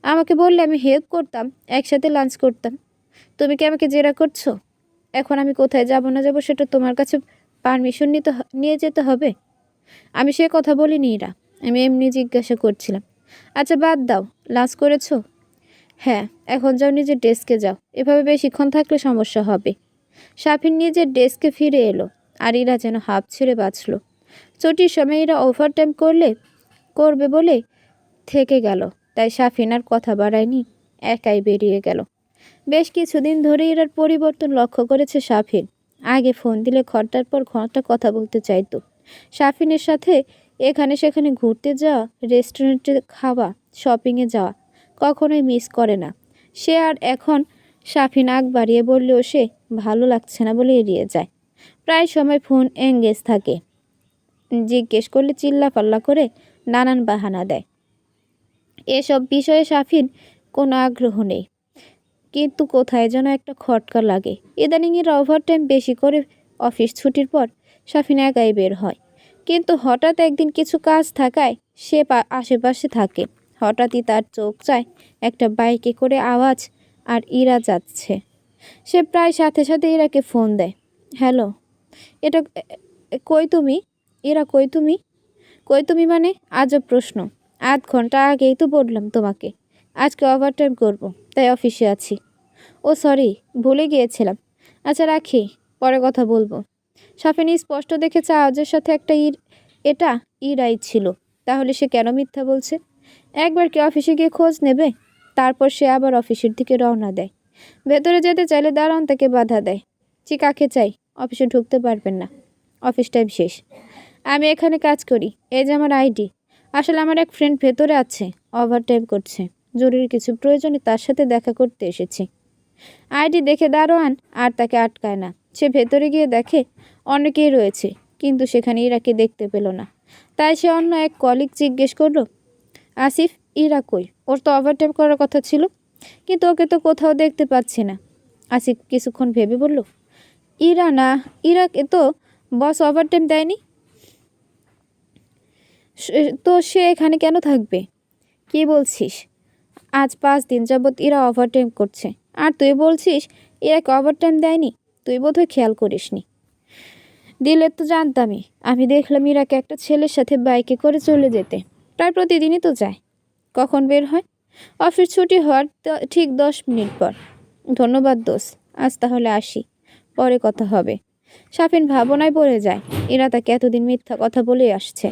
Speaker 2: আমাকে বললে আমি হেল্প করতাম, একসাথে লাঞ্চ করতাম। তুমি কি আমাকে জেরা করছো? এখন আমি কোথায় যাব না যাব সেটা তোমার কাছে পারমিশন নিয়ে যেতে হবে? আমি সে কথা বলিনি ইরা, আমি এমনি জিজ্ঞাসা করছিলাম। আচ্ছা বাদ দাও, লাঞ্চ করেছো? হ্যাঁ। এখন যাও, নিজের ডেস্কে যাও, এভাবে বেশিক্ষণ থাকলে সমস্যা হবে। সাফিন নিজের ডেস্কে ফিরে এলো, আর ইরা যেন হাঁপ ছেড়ে বাঁচল। ছুটির সময় এরা ওভারটাইম করবে বলে থেকে গেল, তাই সাফিন আর কথা বাড়ায়নি, একাই বেরিয়ে গেল। বেশ কিছুদিন ধরে এরার পরিবর্তন লক্ষ্য করেছে সাফিন। আগে ফোন দিলে ঘন্টার পর ঘন্টা কথা বলতে চাইতো। সাফিনের সাথে এখানে সেখানে ঘুরতে যাওয়া, রেস্টুরেন্টে খাওয়া, শপিংয়ে যাওয়া কখনোই মিস করে না সে। আর এখন সাফিন আগ বাড়িয়ে বললেও সে ভালো লাগছে না বলে এড়িয়ে যায়। প্রায় সময় ফোন এঙ্গেজ থাকে, জিজ্ঞেস করলে চিল্লাপাল্লা করে নানান বাহানা দেয়। এসব বিষয়ে সাফিন কোনো আগ্রহ নেই, কিন্তু কোথায় যেন একটা খটকা লাগে। ইদানিং এর ওভারটাইম বেশি করে। অফিস ছুটির পর সাফিন একাই বের হয়, কিন্তু হঠাৎ একদিন কিছু কাজ থাকায় সে আশেপাশে থাকে। হঠাৎই তার চোখ যায় একটা বাইকে করে আওয়াজ, আর ইরা যাচ্ছে। সে প্রায় সাথে সাথে ইরাকে ফোন দেয়। হ্যালো, এটা কই তুমি? ইরা, কই তুমি মানে? আজব প্রশ্ন। 8 ঘন্টা আগেই তো বললাম তোমাকে আজকে ওভারটাইম করব, তাই অফিসে আছি। ও সরি, ভুলে গিয়েছিলাম। আচ্ছা রাখি, পরে কথা বলবো। সাফিন স্পষ্ট দেখেছে আওয়াজের সাথে একটা এটা ইরাই ছিল। তাহলে সে কেন মিথ্যা বলছে? একবার কি অফিসে গিয়ে খোঁজ নেবে? তারপর সে আবার অফিসের দিকে রওনা দেয়। ভেতরে যেতে চাইলে দারোয়ান তাকে বাধা দেয়। কাকে চাই? অফিসে ঢুকতে পারবেন না, অফিস টাইম শেষ। আমি এখানে কাজ করি, এই যে আমার আইডি। আসলে আমার এক ফ্রেন্ড ভেতরে আছে, ওভারটাইম করছে, জরুরি কিছু প্রয়োজনে তার সাথে দেখা করতে এসেছি। আইডি দেখে দারোয়ান আর তাকে আটকায় না। সে ভেতরে গিয়ে দেখে অনেকেই রয়েছে, কিন্তু সেখানে ইরাকে দেখতে পেল না। তাই সে অন্য এক কলিগ জিজ্ঞেস করলো, আসিফ, ইরা কই? ওর তো ওভারটাইম করার কথা ছিল, কিন্তু ওকে তো কোথাও দেখতে পাচ্ছি না। আসিফ কিছুক্ষণ ভেবে বলল, ইরা না, ইরাকে তো বস ওভারটাইম দেয়নি, তো সে এখানে কেন থাকবে? কি বলছিস? আজ 5 দিন যাবৎ ইরা ওভারটাইম করছে, আর তুই বলছিস ইরাকে ওভারটাইম দেয়নি? তুই বোধহয় খেয়াল করিসনি। দিলে তো জানতামই। আমি দেখলাম ইরাকে একটা ছেলের সাথে বাইকে করে চলে যেতে। প্রায় প্রতিদিনই তো যায়। কখন বের হয়? অফিস ছুটি হওয়ার ঠিক 10 মিনিট পর। ধন্যবাদ দোস্ত, আজ তাহলে আসি, পরে কথা হবে। সাফিন ভাবনায় পড়ে যায়। ইরা তাকে এতদিন মিথ্যা কথা বলে আসছে।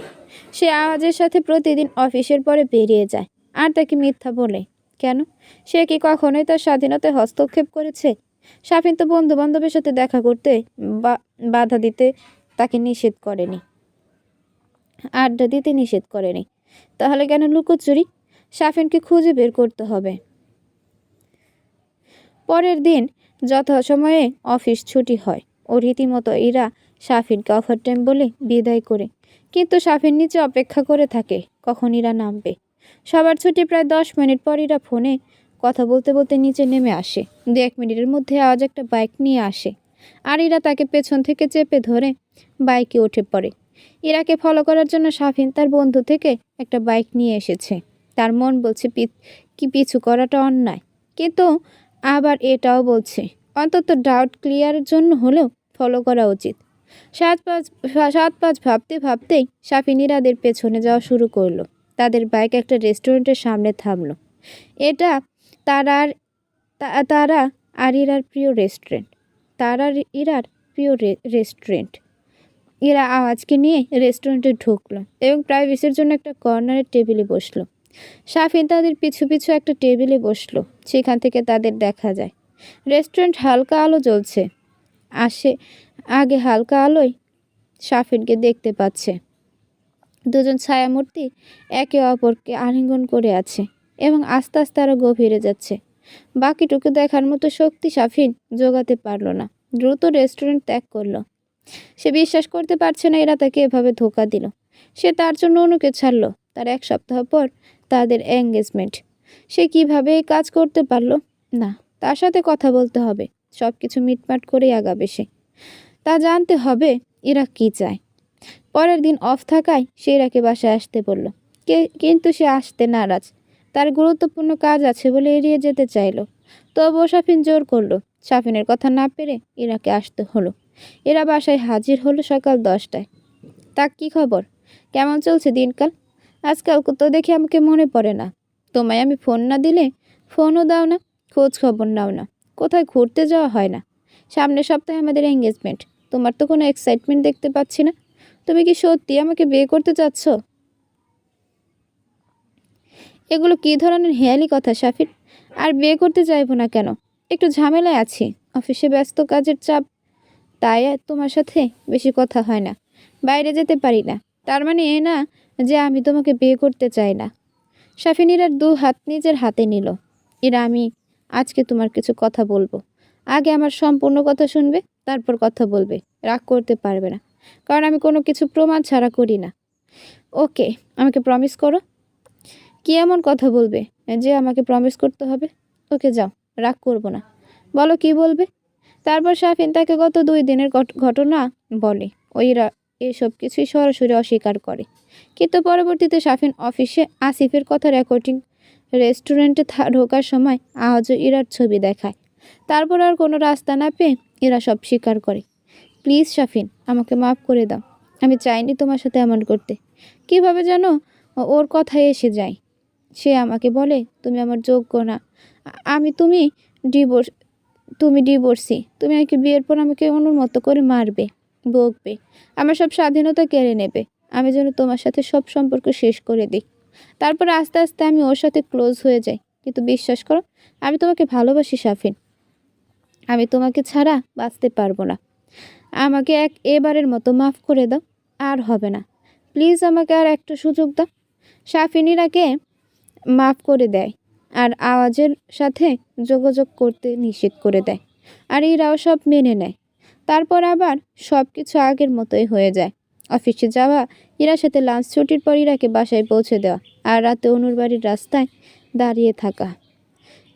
Speaker 2: সে আওয়াজের সাথে প্রতিদিন অফিসের পরে বেরিয়ে যায়, আর তাকে মিথ্যা বলে কেন? সে কি কখনোই তার স্বাধীনতায় হস্তক্ষেপ করেছে? সাফিন তো বন্ধু বান্ধবের সাথে দেখা করতে বাধা দিতে তাকে নিষেধ করেনি, আড্ডা দিতে নিষেধ করেনি। তাহলে কেন লুকোচুরি? সাফিনকে খুঁজে বের করতে হবে। পরের দিন যথাসময়ে অফিস ছুটি হয় ও রীতিমতো ইরা সাফিনকে ওভারটাইম বলে বিদায় করে, কিন্তু সাফিন নিচে অপেক্ষা করে থাকে কখন ইরা নামবে। সবার ছুটি প্রায় 10 মিনিট পর ইরা ফোনে কথা বলতে বলতে নিচে নেমে আসে। 1 মিনিটের মধ্যে আজ একটা বাইক নিয়ে আসে, আর ইরা তাকে পেছন থেকে চেপে ধরে বাইকে উঠে পড়ে। ইরাকে ফলো করার জন্য সাফিন তার বন্ধু থেকে একটা বাইক নিয়ে এসেছে। তার মন বলছে কি পিছু করাটা অন্যায়, কিন্তু আবার এটাও বলছে অন্তত ডাউট ক্লিয়ারের জন্য হলেও ফলো করা উচিত। 7-5 ভাবতে ভাবতেই সাফিন ইরাদের পেছনে যাওয়া শুরু করলো। তাদের বাইক একটা রেস্টুরেন্টের সামনে থামলো। এটা তারা আর ইরার প্রিয় রেস্টুরেন্ট। ইরার প্রিয় রেস্টুরেন্ট। ইরা আওয়াজকে নিয়ে রেস্টুরেন্টে ঢুকলো এবং প্রাইভেসির জন্য একটা কর্নারের টেবিলে বসলো। সাফিন তাদের পিছু পিছু একটা টেবিলে বসলো। সেখান থেকে তাদের দেখা যায়। রেস্টুরেন্ট হালকা আলো জ্বলছে। আগে হালকা আলোয় সাফিনকে দেখতে পাচ্ছে। দুজন ছায়ামূর্তি একে অপরকে আলিঙ্গন করে আছে এবং আস্তে আস্তে আরো গভীরে যাচ্ছে। বাকিটুকু দেখার মতো শক্তি সাফিন জোগাতে পারল না। দ্রুত রেস্টুরেন্ট ত্যাগ করলো। সে বিশ্বাস করতে পারছে না এরা তাকে এভাবে ধোঁকা দিল। সে তার জন্য অনুকে ছাড়লো। তার 1 সপ্তাহ পর তাদের এঙ্গেজমেন্ট। সে কিভাবে এই কাজ করতে পারলো? না, তার সাথে কথা বলতে হবে। সব কিছু মিটমাট করেই আগাবে সে। তা জানতে হবে এরা কি চায়। পরের দিন অফ থাকায় সে ইরাকে বাসায় আসতে বলল, কিন্তু সে আসতে নারাজ। তার গুরুত্বপূর্ণ কাজ আছে বলে এড়িয়ে যেতে চাইল। তবুও সাফিন জোর করলো। সাফিনের কথা না পেরে ইরাকে আসতে হলো। এরা বাসায় হাজির হলো সকাল 10টায়। তা কি খবর? কেমন চলছে দিনকাল? আজকাল তো দেখি আমাকে মনে পড়ে না। তোমায় আমি ফোন না দিলে ফোনও দাও না, খোঁজ খবর নাও না। কোথায় ঘুরতে যাওয়া হয় না। সামনের সপ্তাহে আমাদের এঙ্গেজমেন্ট। তোমার তো কোনো এক্সাইটমেন্ট দেখতে পাচ্ছি না। তুমি কি সত্যি আমাকে বিয়ে করতে চাচ্ছ? এগুলো কি ধরনের হেয়ালি কথা সাফির? আর বিয়ে করতে চাইবো না কেন? একটু ঝামেলায় আছি, অফিসে ব্যস্ত, কাজের চাপ, তাই তোমার সাথে বেশি কথা হয় না। বাইরে যেতে পারি না। তার মানে এ না যে আমি তোমাকে বিয়ে করতে চাই না। সাফিন ইরার 2 হাত নিজের হাতে নিল। ইরা, আমি আজকে তোমার কিছু কথা বলবো। আগে আমার সম্পূর্ণ কথা শুনবে, তারপর কথা বলবে। রাগ করতে পারবে না, কারণ আমি কোনো কিছু প্রমাণ ছাড়া করি না। ওকে, আমাকে প্রমিস করো। কি এমন কথা বলবে যে আমাকে প্রমিস করতে হবে? ওকে, যাও, রাগ করবো না। বলো কি বলবে। তারপর সাফিন তাকে গত 2 দিনের ঘটনা বলে। ওইরা এসব কিছুই সরাসরি অস্বীকার করে, কিন্তু পরবর্তীতে সাফিন অফিসে আসিফের কথা রেকর্ডিং রেস্টুরেন্টে ঢোকার সময় আওয়াজ ইরার ছবি দেখায়। তারপর আর কোনো রাস্তা না পেয়ে এরা সব স্বীকার করে। প্লিজ সাফিন, আমাকে মাফ করে দাও। আমি চাইনি তোমার সাথে এমন করতে। কিভাবে যেন ওর কথায় এসে যায়। সে আমাকে বলে তুমি আমার যোগ্য না। তুমি ডিভোর্সি। তুমি আমাকে বিয়ের পর আমাকে অন্যর মতো করে মারবে, বকবে, আমার সব স্বাধীনতা কেড়ে নেবে। আমি যেন তোমার সাথে সব সম্পর্ক শেষ করে দিই। তারপরে আস্তে আস্তে আমি ওর সাথে ক্লোজ হয়ে যাই। কিন্তু বিশ্বাস করো, আমি তোমাকে ভালোবাসি সাফিন। আমি তোমাকে ছাড়া বাঁচতে পারবো না। আমাকে এবারের মতো মাফ করে দাও। আর হবে না। প্লিজ আমাকে আর একটা সুযোগ দাও। সাফিন ইরাকে মাফ করে দেয় আর আওয়াজের সাথে যোগাযোগ করতে নিষেধ করে দেয়। আর ইরাও সব মেনে নেয়। তারপর আবার সব কিছু আগের মতোই হয়ে যায়। অফিসে যাওয়া, ইরার সাথে লাঞ্চ, ছুটির পর ইরাকে বাসায় পৌঁছে দেওয়া, আর রাতে অনুর বাড়ির রাস্তায় দাঁড়িয়ে থাকা।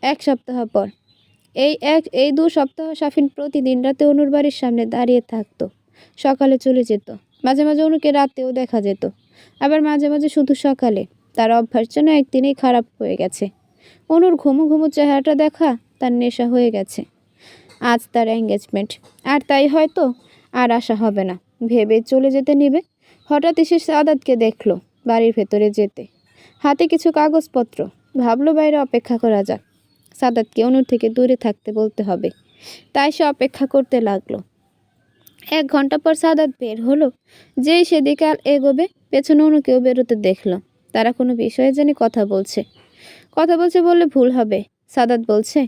Speaker 2: 1 সপ্তাহ পর এই 2 সপ্তাহ সাফিন প্রতিদিন রাতে অনুর বাড়ির সামনে দাঁড়িয়ে থাকতো। সকালে চলে যেত, মাঝে মাঝে অনুকে রাতেও দেখা যেত, আবার মাঝে মাঝে শুধু সকালে। তার অভ্যাস যেন একদিনেই খারাপ হয়ে গেছে। অনুর ঘুমু ঘুমু চেহারাটা দেখা তার নেশা হয়ে গেছে। আজ তার এঙ্গেজমেন্ট, আর তাই হয়তো আর আসা হবে না ভেবে চলে যেতে নিবে। হঠাৎ এসে সাদাতকে দেখলো বাড়ির ভেতরে যেতে, হাতে কিছু কাগজপত্র। ভাবলো বাইরে অপেক্ষা করা যাক, সাদাতকে অনুর থেকে দূরে থাকতে বলতে হবে। তাই সে অপেক্ষা করতে লাগলো। 1 ঘন্টা পর সাদাত বের হলো। যেই সেদিকে এগোবে, পেছনে অনুকেও বেরোতে দেখলো। তারা কোনো বিষয়ে জানি কথা বলছে বললে ভুল হবে। সাদাত বলছে,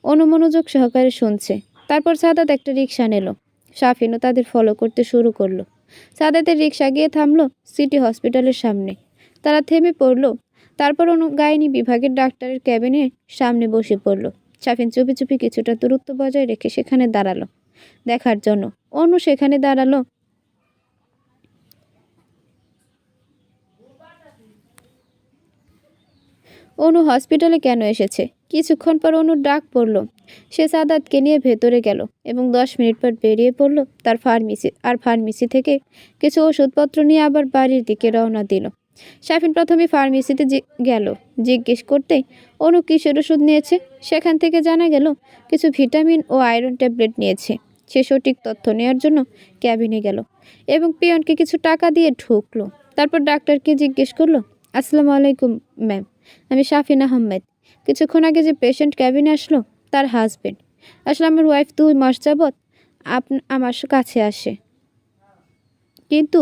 Speaker 2: অনু মনোযোগ সহকারে শুনছে। তারপর সাদাত একটা রিক্সা নিল। সাফিনও তাদের ফলো করতে শুরু করলো। সাদাতের রিক্সা গিয়ে থামলো সিটি হসপিটালের সামনে। তারা থেমে পড়লো। তারপর অনু গাইনি বিভাগের ডাক্তারের ক্যাবিনের সামনে বসে পড়লো। সাফিন চুপি চুপি কিছুটা দূরত্ব বজায় রেখে সেখানে দাঁড়ালো দেখার জন্য। অনু সেখানে দাঁড়ালো। অনু হসপিটালে কেন এসেছে? কিছুক্ষণ পর অনুর ডাক পড়লো। সে সাদাতকে নিয়ে ভেতরে গেল এবং 10 মিনিট পর বেরিয়ে পড়লো তার ফার্মেসি থেকে কিছু ওষুধপত্র নিয়ে আবার বাড়ির দিকে রওনা দিল। সাফিন প্রথমে ফার্মেসিতে গেল জিজ্ঞেস করতে অনু কিসের ওষুধ নিয়েছে। সেখান থেকে জানা গেল কিছু ভিটামিন ও আয়রন ট্যাবলেট নিয়েছে। সে সঠিক তথ্য নেওয়ার জন্য ক্যাবিনে গেল এবং পিয়নকে কিছু টাকা দিয়ে ঢুকলো। তারপর ডাক্তারকে জিজ্ঞেস করলো, আসসালামু আলাইকুম ম্যাম, আমি সাফিন আহমেদ। কিছুক্ষণ আগে যে পেশেন্ট ক্যাবিনে আসলো তার হাজবেন্ড। আসলে আমার ওয়াইফ 2 মাস যাবৎ আমার কাছে আসে, কিন্তু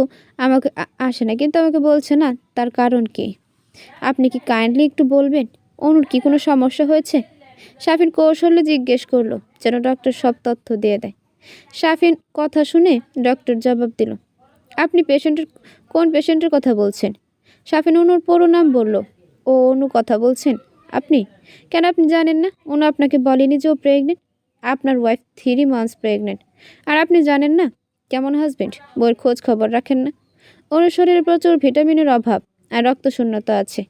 Speaker 2: আমাকে বলছে না তার কারণ কি। আপনি কি কাইন্ডলি একটু বলবেন অনুর কি কোনো সমস্যা হয়েছে? সাফিন কৌশলে জিজ্ঞেস করলো যেন ডক্টর সব তথ্য দিয়ে দেয়। সাফিন কথা শুনে ডক্টর জবাব দিল, আপনি কোন পেশেন্টের কথা বলছেন? সাফিন অনুর পুরো নাম বলল। ও অনু কথা বলছেন আপনি? কেন আপনি জানেন না? অনু আপনাকে বলেনি যে ও প্রেগনেন্ট? আপনার ওয়াইফ 3 মান্থস প্রেগনেন্ট, আর আপনি জানেন না? কেমন হাজবেন্ড, বইয়ের খোঁজ খবর রাখেন না? অনুর শরীরে প্রচুর ভিটামিনের অভাব আর রক্তশূন্যতা আছে,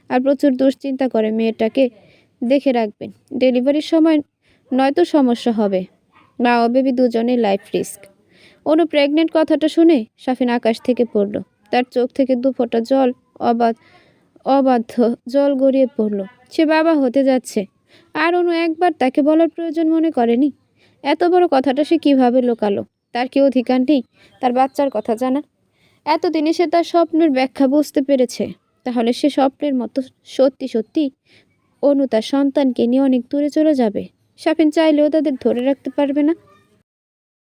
Speaker 2: আর প্রচুর দুশ্চিন্তা করে মেয়েটাকে দেখে রাখবেন। ডেলিভারির সময় নয়তো সমস্যা হবে। মা ও বেবি দুজনেই লাইফ রিস্ক। অনু প্রেগনেন্ট কথাটা শুনে সাফিন আকাশ থেকে পড়ল। তার চোখ থেকে 2 ফোঁটা জল অবাধ্য জল গড়িয়ে পড়ল। সে বাবা হতে যাচ্ছে, আর অনু একবার তাকে বলার প্রয়োজন মনে করেনি। এত বড় কথাটা সে কিভাবে লুকালো? তার কি অধিকার নেই তার বাচ্চার কথা জানার? এতদিনে সে তার স্বপ্নের ব্যাখ্যা বুঝতে পেরেছে। তাহলে সে স্বপ্নের মতো সত্যি সত্যি অনু তার সন্তানকে নিয়ে অনেক দূরে চলে যাবে। সাফিন চাইলেও তাদের ধরে রাখতে পারবে না।